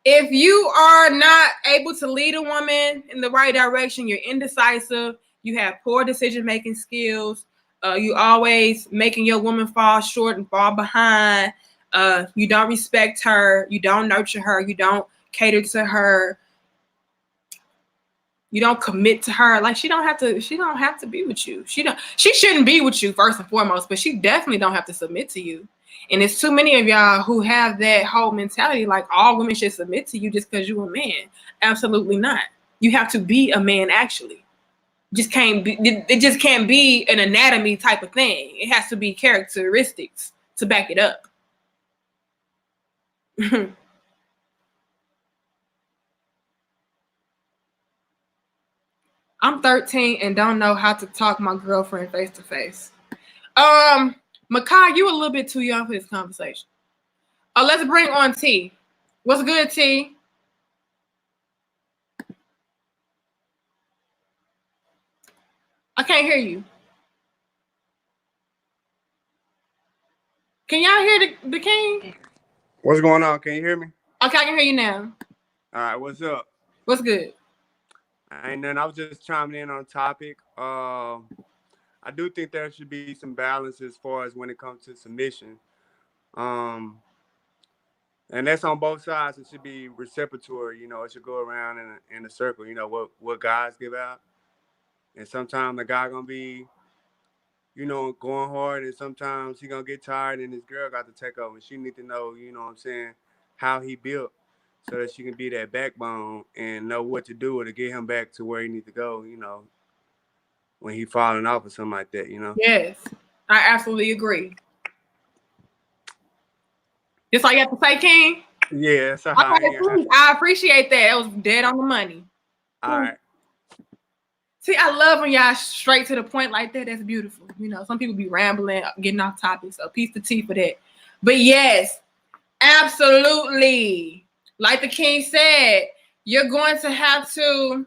if you are not able to lead a woman in the right direction, you're indecisive, you have poor decision-making skills, you always making your woman fall short and fall behind, you don't respect her, you don't nurture her, you don't cater to her, you don't commit to her. Like, she don't have to be with you. She shouldn't be with you first and foremost, but she definitely don't have to submit to you. And it's too many of y'all who have that whole mentality, like all women should submit to you just because you're a man. Absolutely not. You have to be a man, actually. It just can't be an anatomy type of thing. It has to be characteristics to back it up. I'm 13 and don't know how to talk my girlfriend face to face. Makai, you a little bit too young for this conversation. Let's bring on T. What's good, T? I can't hear you. Can y'all hear the king? What's going on? Can you hear me? Okay, I can hear you now. All right, what's up? What's good? And then I was just chiming in on the topic. I do think there should be some balance as far as when it comes to submission. And that's on both sides. It should be reciprocatory. It should go around in a circle. What guys give out. And sometimes the guy going to be, going hard. And sometimes he going to get tired and his girl got to take over. And she need to know, how he built so that she can be that backbone and know what to do to get him back to where he needs to go, when he falling off or something like that, Yes, I absolutely agree. Just all you have to say, King? Yeah, that's I appreciate that. It was dead on the money. All right. See, I love when y'all straight to the point like that. That's beautiful. Some people be rambling, getting off topic. So peace to T for that. But yes, absolutely. Like the king said, you're going to have to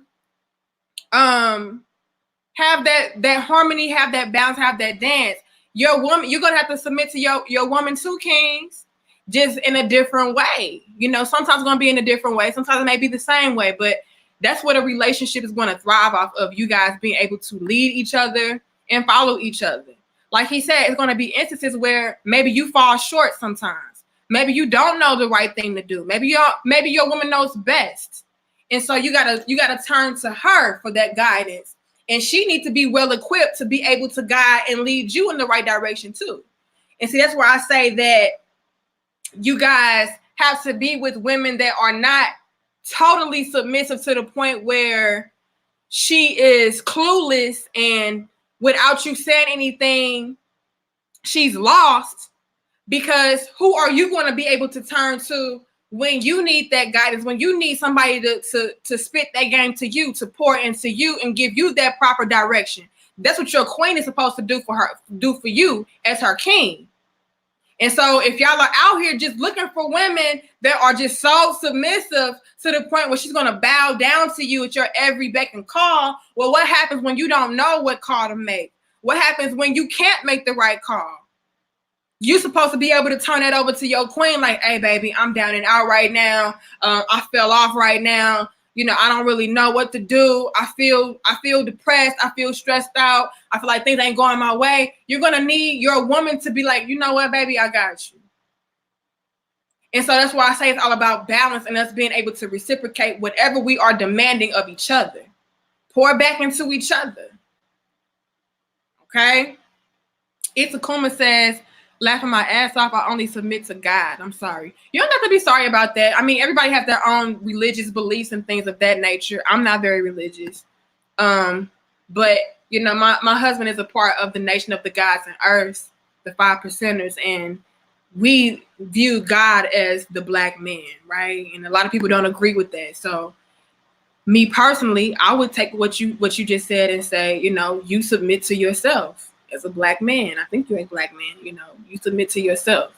have that harmony, have that balance, have that dance. Your woman, you're gonna have to submit to your woman too, kings, just in a different way. Sometimes it's gonna be in a different way. Sometimes it may be the same way, but that's what a relationship is going to thrive off of, you guys being able to lead each other and follow each other. Like he said, it's going to be instances where maybe you fall short sometimes. Maybe you don't know the right thing to do. Maybe your woman knows best. And so you gotta turn to her for that guidance. And she needs to be well equipped to be able to guide and lead you in the right direction too. And see, that's where I say that you guys have to be with women that are not totally submissive to the point where she is clueless and without you saying anything, she's lost. Because who are you going to be able to turn to when you need that guidance, when you need somebody to spit that game to you, to pour into you and give you that proper direction? That's what your queen is supposed to do for her, do for you as her king. And so if y'all are out here just looking for women that are just so submissive to the point where she's going to bow down to you at your every beck and call, well, what happens when you don't know what call to make? What happens when you can't make the right call? You're supposed to be able to turn that over to your queen, like, hey, baby, I'm down and out right now. I fell off right now. You know, I don't really know what to do. I feel depressed. I feel stressed out. I feel like things ain't going my way. You're going to need your woman to be like, you know what, baby, I got you. And so that's why I say it's all about balance and us being able to reciprocate whatever we are demanding of each other. Pour back into each other. Okay? Itakuma says, laughing my ass off, I only submit to God. I'm sorry. You don't have to be sorry about that. I mean, everybody has their own religious beliefs and things of that nature. I'm not very religious. But, you know, my husband is a part of the Nation of the Gods and Earths, the 5 percenters, and we view God as the black man, right? And a lot of people don't agree with that. So me personally, I would take what you just said and say, you know, you submit to yourself. As a black man, I think you're a black man, you know, you submit to yourself.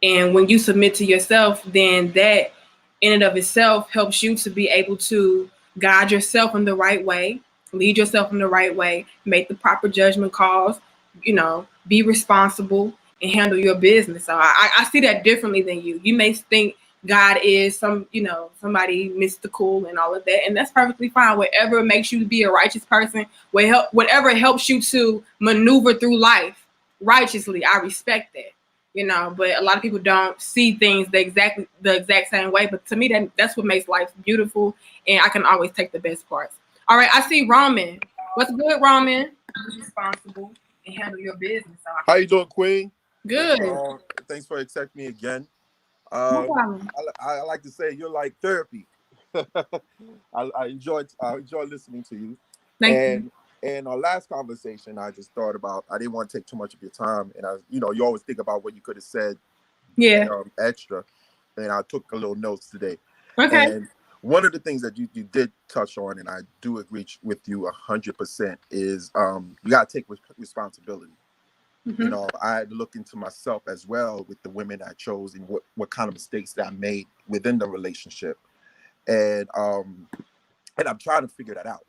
And when you submit to yourself, then that in and of itself helps you to be able to guide yourself in the right way, lead yourself in the right way, make the proper judgment calls, you know, be responsible and handle your business. So I see that differently than you. You may think God is somebody mystical and all of that, and that's perfectly fine. Whatever makes you to be a righteous person, whatever helps you to maneuver through life righteously, I respect that. You know, but a lot of people don't see things the exact same way. But to me, that's what makes life beautiful, and I can always take the best parts. All right, I see Roman. What's good, Roman? Be responsible and handle your business. How you doing, Queen? Good. Thanks for accepting me again. No problem. I like to say you're like therapy. I enjoy listening to you. Thank you. And our last conversation, I just thought about. I didn't want to take too much of your time, and you always think about what you could have said. Yeah. Extra, and I took a little notes today. Okay. And one of the things that you did touch on, and I do agree with you 100%, is you gotta take responsibility. Mm-hmm. You know, I had to look into myself as well with the women I chose and what kind of mistakes that I made within the relationship, and I'm trying to figure that out.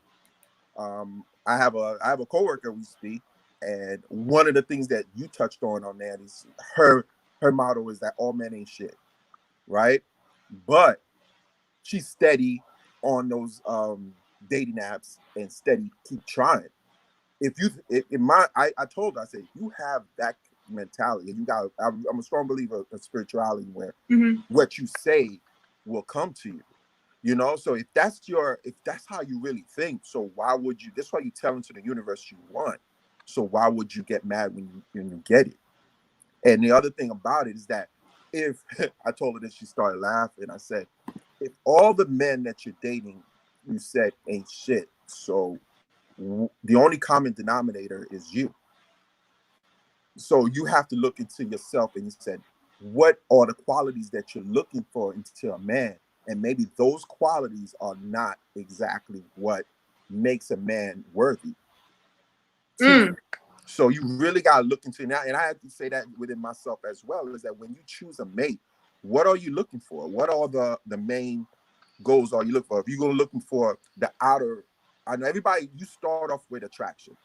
I have a coworker we speak, and one of the things that you touched on that is her motto is that all men ain't shit, right? But she's steady on those dating apps and steady keep trying. I told her, I said, you have that mentality, and I'm a strong believer of spirituality where what you say will come to you. You know, so if that's how you really think, so why would you? That's why you tell into the universe you want. So why would you get mad when you get it? And the other thing about it is that if I told her this, she started laughing. I said, if all the men that you're dating, you said ain't shit, so the only common denominator is you. So you have to look into yourself, and you said, what are the qualities that you're looking for into a man? And maybe those qualities are not exactly what makes a man worthy. So you really got to look into that. And I have to say that within myself as well, is that when you choose a mate, what are you looking for? What are the main goals are you looking for? If you're looking for the outer, I know everybody, you start off with attraction,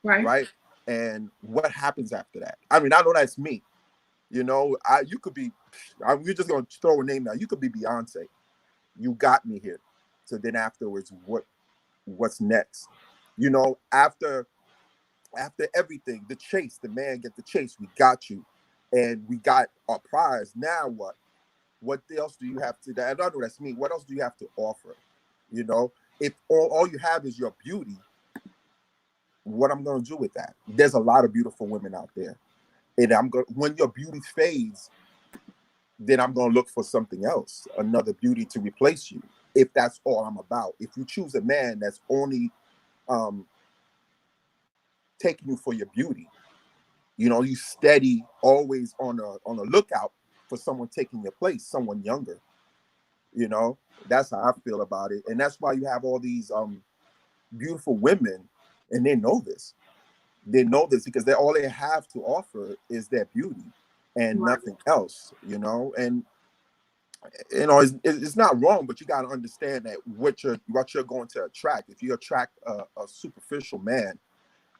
right? And what happens after that? I mean, I know that's me. You know, you could be, we're just going to throw a name now. You could be Beyonce. You got me here. So then afterwards, what's next? You know, after everything, the chase, the man get the chase, we got you. And we got our prize. Now what? What else do you have to, I don't know, that's me. What else do you have to offer? You know, if all you have is your beauty, what I'm going to do with that? There's a lot of beautiful women out there, and when your beauty fades, then I'm going to look for something else, another beauty to replace you. If that's all I'm about. If you choose a man that's only taking you for your beauty, you know, you steady, always on a lookout for someone taking your place, someone younger. You know, that's how I feel about it, and that's why you have all these beautiful women, and they know this. They know this because all they have to offer is their beauty and nothing else. You know, and you know it's not wrong, but you got to understand that what you're going to attract. If you attract a superficial man,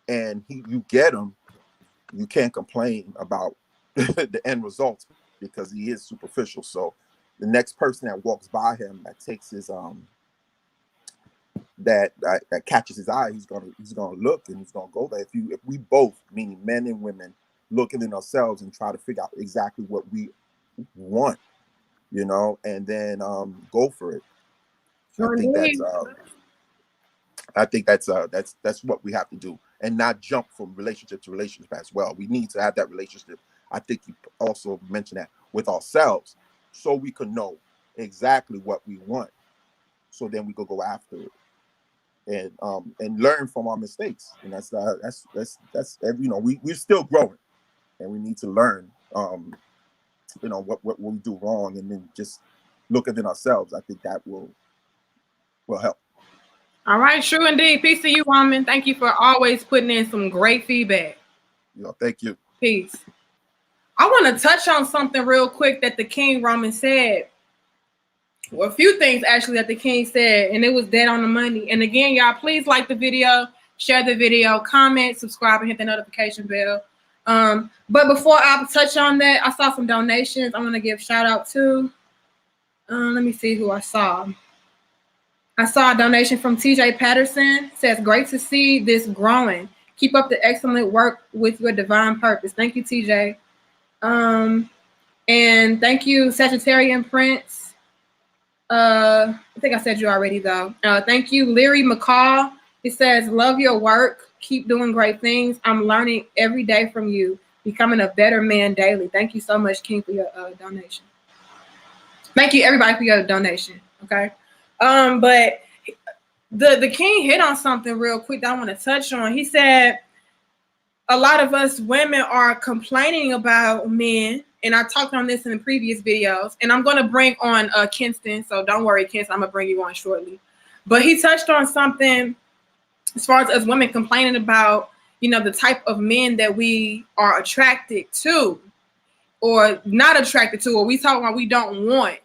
and you get him, you can't complain about the end results because he is superficial. So the next person that walks by him that takes his that catches his eye, he's gonna look and he's gonna go there. If we both, meaning men and women, look in ourselves and try to figure out exactly what we want, you know, and then go for it. I think that's what we have to do, and not jump from relationship to relationship as well. We need to have that relationship. I think you also mentioned that with ourselves, so we can know exactly what we want. So then we could go after it, and learn from our mistakes. And that's you know, we're still growing, and we need to learn you know what we do wrong, and then just look within ourselves. I think that will help. All right, true indeed. Peace to you, woman. Thank you for always putting in some great feedback. You know, thank you. Peace. I want to touch on something real quick that the King Roman said. Well, a few things actually that the King said, and it was dead on the money. And again, y'all, please like the video, share the video, comment, subscribe, and hit the notification bell. But before I touch on that, I saw some donations. I want to give shout out to. Let me see who I saw. I saw a donation from TJ Patterson. It says, great to see this growing. Keep up the excellent work with your divine purpose. Thank you, TJ. And thank you, Sagittarian Prince. I think I said you already, though. Thank you, Leary McCall. He says, love your work. Keep doing great things. I'm learning every day from you, becoming a better man daily. Thank you so much, King, for your donation. Thank you, everybody, for your donation. Okay. But the King hit on something real quick that I want to touch on. He said a lot of us women are complaining about men, and I talked on this in the previous videos, and I'm going to bring on Kinston, so don't worry, Kinston, I'm going to bring you on shortly. But he touched on something as far as us women complaining about, you know, the type of men that we are attracted to or not attracted to, or we talk about we don't want.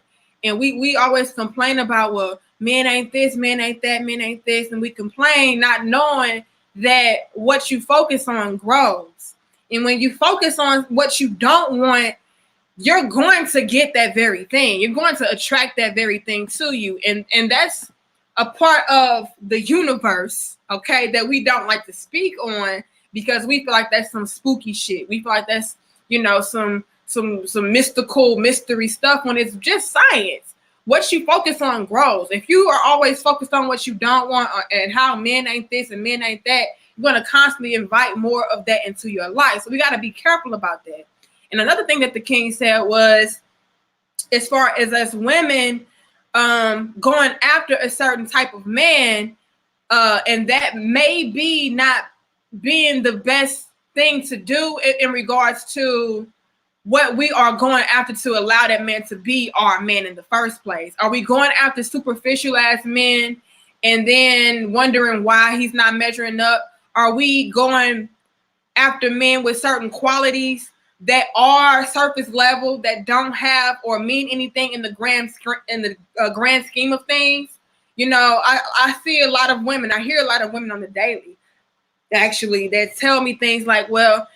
And we always complain about, well, men ain't this, men ain't that, men ain't this. And we complain not knowing that what you focus on grows. And when you focus on what you don't want, you're going to get that very thing. You're going to attract that very thing to you. And that's a part of the universe, okay, that we don't like to speak on because we feel like that's some spooky shit. We feel like that's, you know, some mystical mystery stuff when it's just science. What you focus on grows. If you are always focused on what you don't want and how men ain't this and men ain't that, you're going to constantly invite more of that into your life. So we got to be careful about that. And another thing that the King said was, as far as women going after a certain type of man, and that may be not being the best thing to do in regards to what we are going after to allow that man to be our man in the first place. Are we going after superficial ass men and then wondering why he's not measuring up? Are we going after men with certain qualities that are surface level, that don't have or mean anything in the grand scheme of things? You know, I see a lot of women, I hear a lot of women on the daily, actually, that tell me things like, well,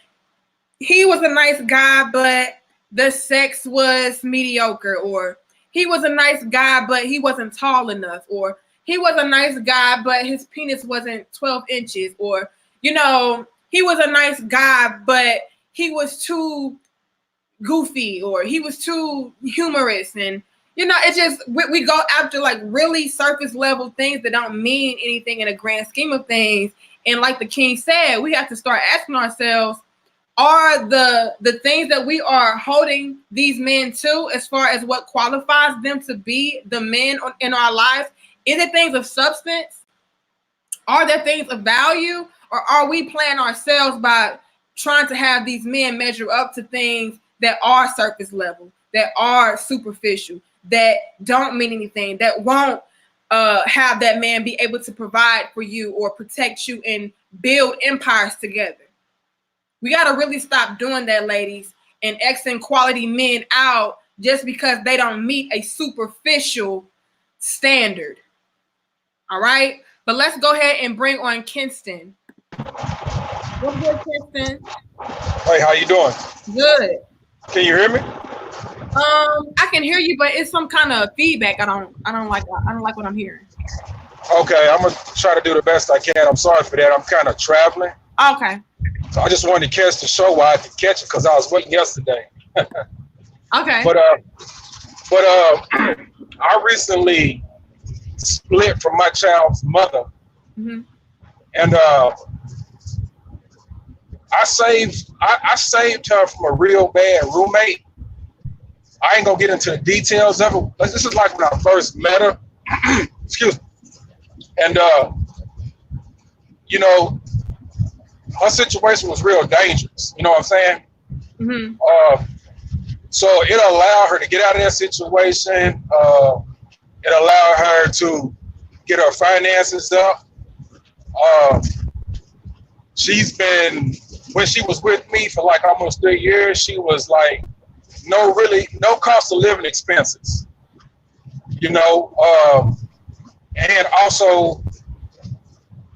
he was a nice guy, but the sex was mediocre, or he was a nice guy, but he wasn't tall enough, or he was a nice guy, but his penis wasn't 12 inches, or, you know, he was a nice guy, but he was too goofy, or he was too humorous, and You know, it's just we go after like really surface level things that don't mean anything in a grand scheme of things. And like the king said, we have to start asking ourselves, are the things that we are holding these men to, as far as what qualifies them to be the men in our lives, is it things of substance? Are there things of value? Or are we playing ourselves by trying to have these men measure up to things that are surface level, that are superficial, that don't mean anything, that won't have that man be able to provide for you or protect you and build empires together? We got to really stop doing that, ladies, and Xing quality men out just because they don't meet a superficial standard. All right? But let's go ahead and bring on Kinston. What's good, Kinston? Hey, how you doing? Good. Can you hear me? I can hear you, but it's some kind of feedback. I don't like what I'm hearing. Okay, I'm gonna try to do the best I can. I'm sorry for that. I'm kind of traveling. Okay. So I just wanted to catch the show while I could catch it because I was waiting yesterday. Okay. But I recently split from my child's mother, and I saved her from a real bad roommate. I ain't gonna get into the details of it. This is like when I first met her. Excuse me. And you know, her situation was real dangerous. You know what I'm saying? So it allowed her to get out of that situation. It allowed her to get her finances up. She's been, when she was with me for like almost 3 years, she was like, no cost of living expenses, you know. And also,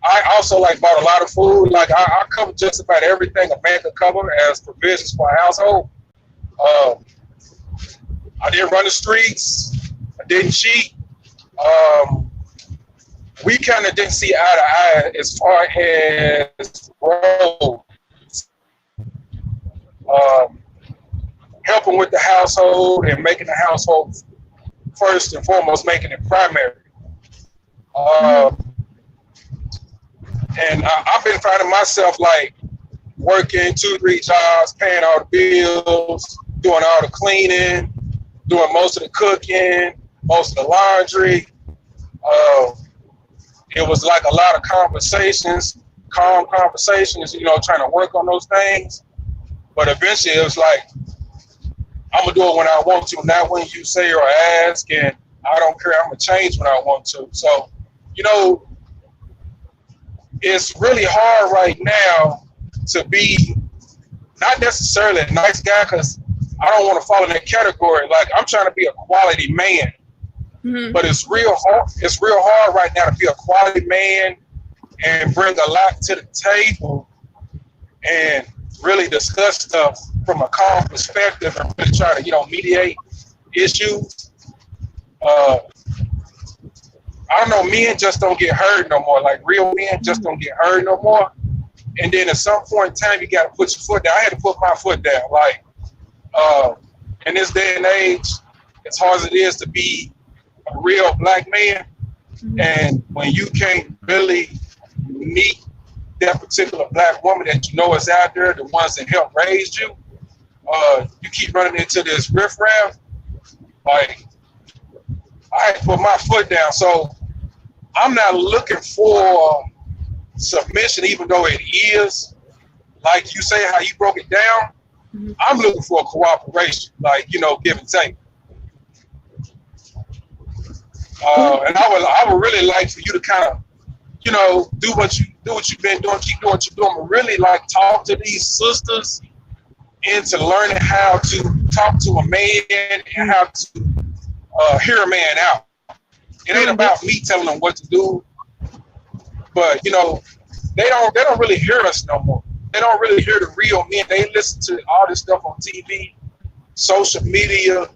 I also like bought a lot of food. Like I covered just about everything a man could cover as provisions for a household. I didn't run the streets. I didn't cheat. We kind of didn't see eye to eye as far as roles. Helping with the household and making the household first and foremost, making it primary. And I've been finding myself like working 2-3 jobs, paying all the bills, doing all the cleaning, doing most of the cooking, most of the laundry. It was like a lot of conversations, calm conversations, you know, trying to work on those things. But eventually it was like, I'm gonna do it when I want to, not when you say or ask, and I don't care, I'm gonna change when I want to. So, you know, it's really hard right now to be not necessarily a nice guy, because I don't want to fall in that category. Like, I'm trying to be a quality man, but it's real hard. It's real hard right now to be a quality man and bring a lot to the table and really discuss stuff from a calm perspective and really try to, you know, mediate issues. I don't know, men just don't get hurt no more. Like, real men just don't get hurt no more. And then at some point in time, you got to put your foot down. I had to put my foot down. Like, in this day and age, as hard as it is to be a real black man, and when you can't really meet that particular black woman that you know is out there, the ones that helped raise you, you keep running into this riffraff. Like, I had to put my foot down. So I'm not looking for submission, even though it is, like you say, how you broke it down. I'm looking for a cooperation, like, you know, give and take. And I would really like for you to kind of, you know, do what you've been doing, keep doing what you're doing, but really like talk to these sisters into learning how to talk to a man and how to hear a man out. It ain't about me telling them what to do, but, you know, they don't really hear us no more. They don't really hear the real men. They listen to all this stuff on TV, social media,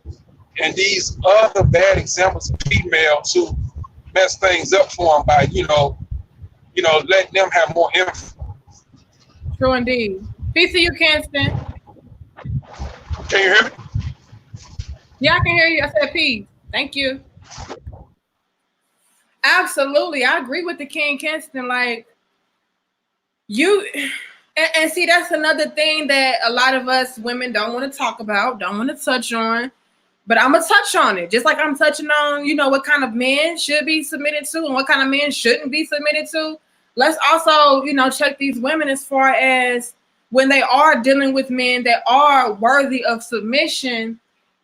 and these other bad examples of females who mess things up for them by, you know, letting them have more influence. True indeed. Peace to you, Kinston. Can you hear me? Yeah, I can hear you. I said peace. Thank you. Absolutely. I agree with the King Kingston. Like, you, and see, that's another thing that a lot of us women don't want to talk about, don't want to touch on. But I'm going to touch on it. Just like I'm touching on, you know, what kind of men should be submitted to and what kind of men shouldn't be submitted to. Let's also, you know, check these women as far as when they are dealing with men that are worthy of submission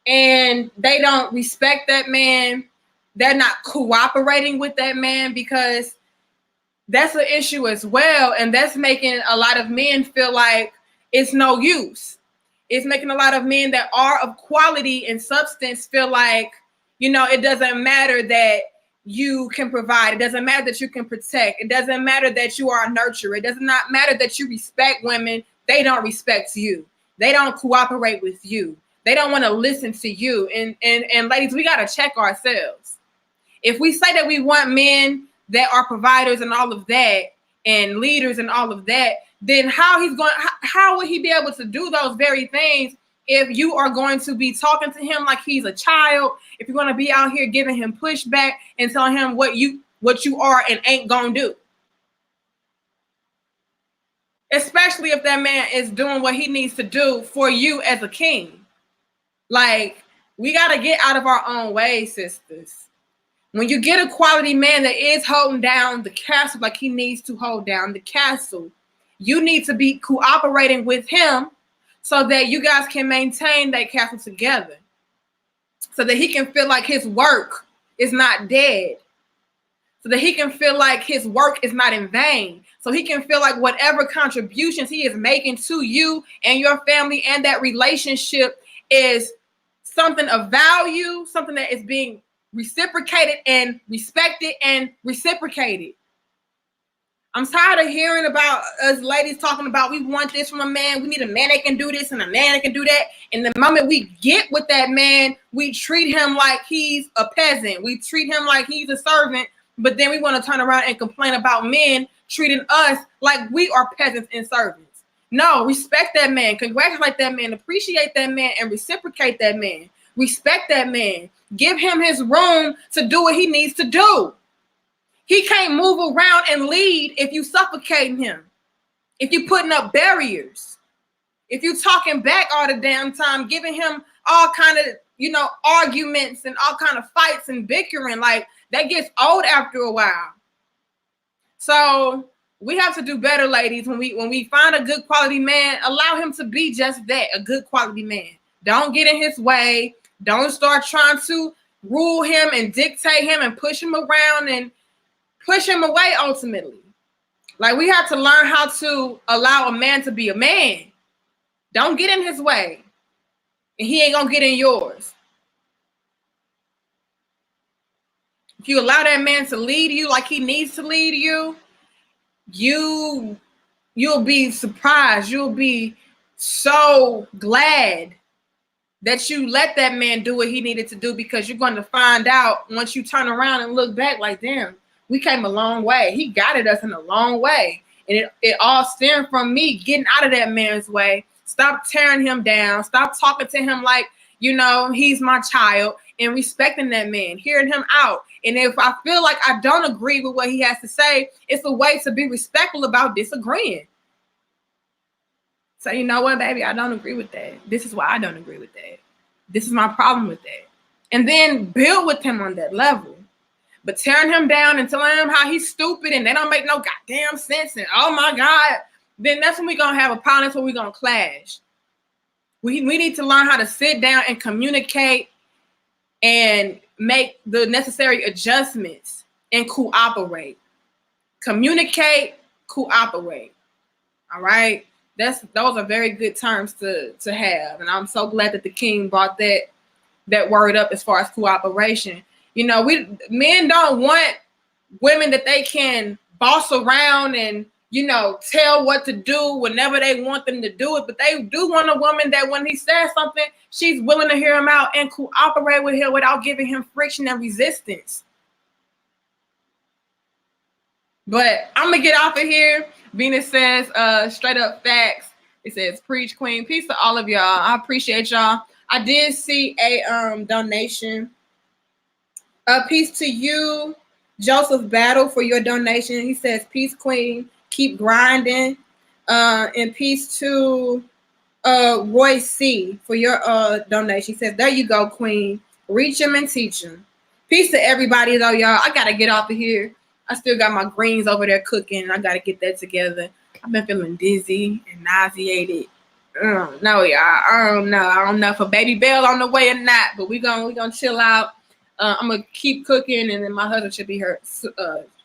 and they don't respect that man. They're not cooperating with that man, because that's an issue as well. And that's making a lot of men feel like it's no use. It's making a lot of men that are of quality and substance feel like, you know, it doesn't matter that you can provide. It doesn't matter that you can protect. It doesn't matter that you are a nurturer. It does not matter that you respect women. They don't respect you. They don't cooperate with you. They don't want to listen to you. And ladies, we got to check ourselves. If we say that we want men that are providers and all of that, and leaders and all of that, then how would he be able to do those very things if you are going to be talking to him like he's a child, if you're going to be out here giving him pushback and telling him what you are and ain't gonna do? Especially if that man is doing what he needs to do for you as a king. Like, we got to get out of our own way, sisters. When you get a quality man that is holding down the castle like he needs to hold down the castle, you need to be cooperating with him so that you guys can maintain that castle together, so that he can feel like his work is not dead, so that he can feel like his work is not in vain, so he can feel like whatever contributions he is making to you and your family and that relationship is something of value, something that is being reciprocated and respected and reciprocated. I'm tired of hearing about us ladies talking about we want this from a man. We need a man that can do this and a man that can do that. And the moment we get with that man, we treat him like he's a peasant. We treat him like he's a servant. But then we want to turn around and complain about men treating us like we are peasants and servants. No, respect that man. Congratulate that man. Appreciate that man and reciprocate that man. Respect that man. Give him his room to do what he needs to do. He can't move around and lead if you suffocating him, if you putting up barriers, if you talking back all the damn time, giving him all kind of, you know, arguments and all kind of fights and bickering. Like, that gets old after a while. So we have to do better, ladies. When we find a good quality man, allow him to be just that, a good quality man. Don't get in his way. Don't start trying to rule him and dictate him and push him around and push him away ultimately. Like, we have to learn how to allow a man to be a man. Don't get in his way, and he ain't gonna get in yours. If you allow that man to lead you like he needs to lead you, you'll be surprised. You'll be so glad that you let that man do what he needed to do, because you're going to find out once you turn around and look back like, damn, we came a long way. He guided us in a long way. And it all stemmed from me getting out of that man's way. Stop tearing him down. Stop talking to him like, you know, he's my child, and respecting that man, hearing him out. And if I feel like I don't agree with what he has to say, it's a way to be respectful about disagreeing. So, you know what, baby, I don't agree with that. This is why I don't agree with that. This is my problem with that. And then build with him on that level. But tearing him down and telling him how he's stupid and they don't make no goddamn sense and oh my God, then that's when we're going to have a problem. That's when we're going to clash. We need to learn how to sit down and communicate and make the necessary adjustments and cooperate. Communicate, cooperate. All right? Those are very good terms to have. And I'm so glad that the king brought that word up as far as cooperation. You know, men don't want women that they can boss around and, you know, tell what to do whenever they want them to do it. But they do want a woman that when he says something, she's willing to hear him out and cooperate with him without giving him friction and resistance. But I'm going to get off of here. Venus says, straight up facts. It says, preach, queen. Peace to all of y'all. I appreciate y'all. I did see a donation Peace to you, Joseph Battle, for your donation. He says, peace, queen. Keep grinding. And peace to Roy C for your donation. He says, there you go, queen. Reach him and teach him. Peace to everybody, though, y'all. I got to get off of here. I still got my greens over there cooking. I got to get that together. I've been feeling dizzy and nauseated. No, y'all. I don't know. I don't know if a baby Bell on the way or not, but we gonna chill out. I'm gonna keep cooking, and then my husband should be here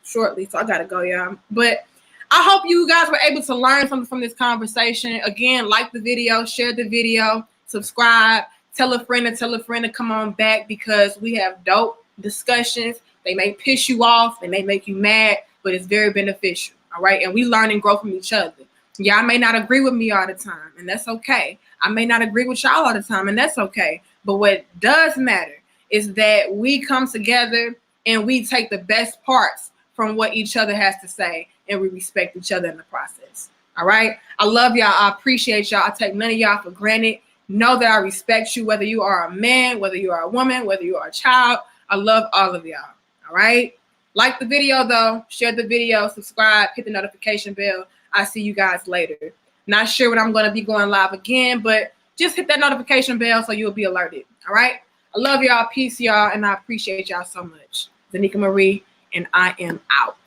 shortly, so I gotta go, y'all. But I hope you guys were able to learn something from this conversation. Again, like the video, share the video, subscribe, tell a friend to come on back, because we have dope discussions. They may piss you off, they may make you mad, but it's very beneficial. All right, and we learn and grow from each other. Y'all may not agree with me all the time, and that's okay. I may not agree with y'all all the time, and that's okay. But what does matter is that we come together and we take the best parts from what each other has to say, and we respect each other in the process. All right? I love y'all. I appreciate y'all. I take none of y'all for granted. Know that I respect you, whether you are a man, whether you are a woman, whether you are a child. I love all of y'all. All right? Like the video, though. Share the video. Subscribe. Hit the notification bell. I'll see you guys later. Not sure when I'm going to be going live again, but just hit that notification bell so you'll be alerted. All right? I love y'all. Peace, y'all. And I appreciate y'all so much. Zanika Marie, and I am out.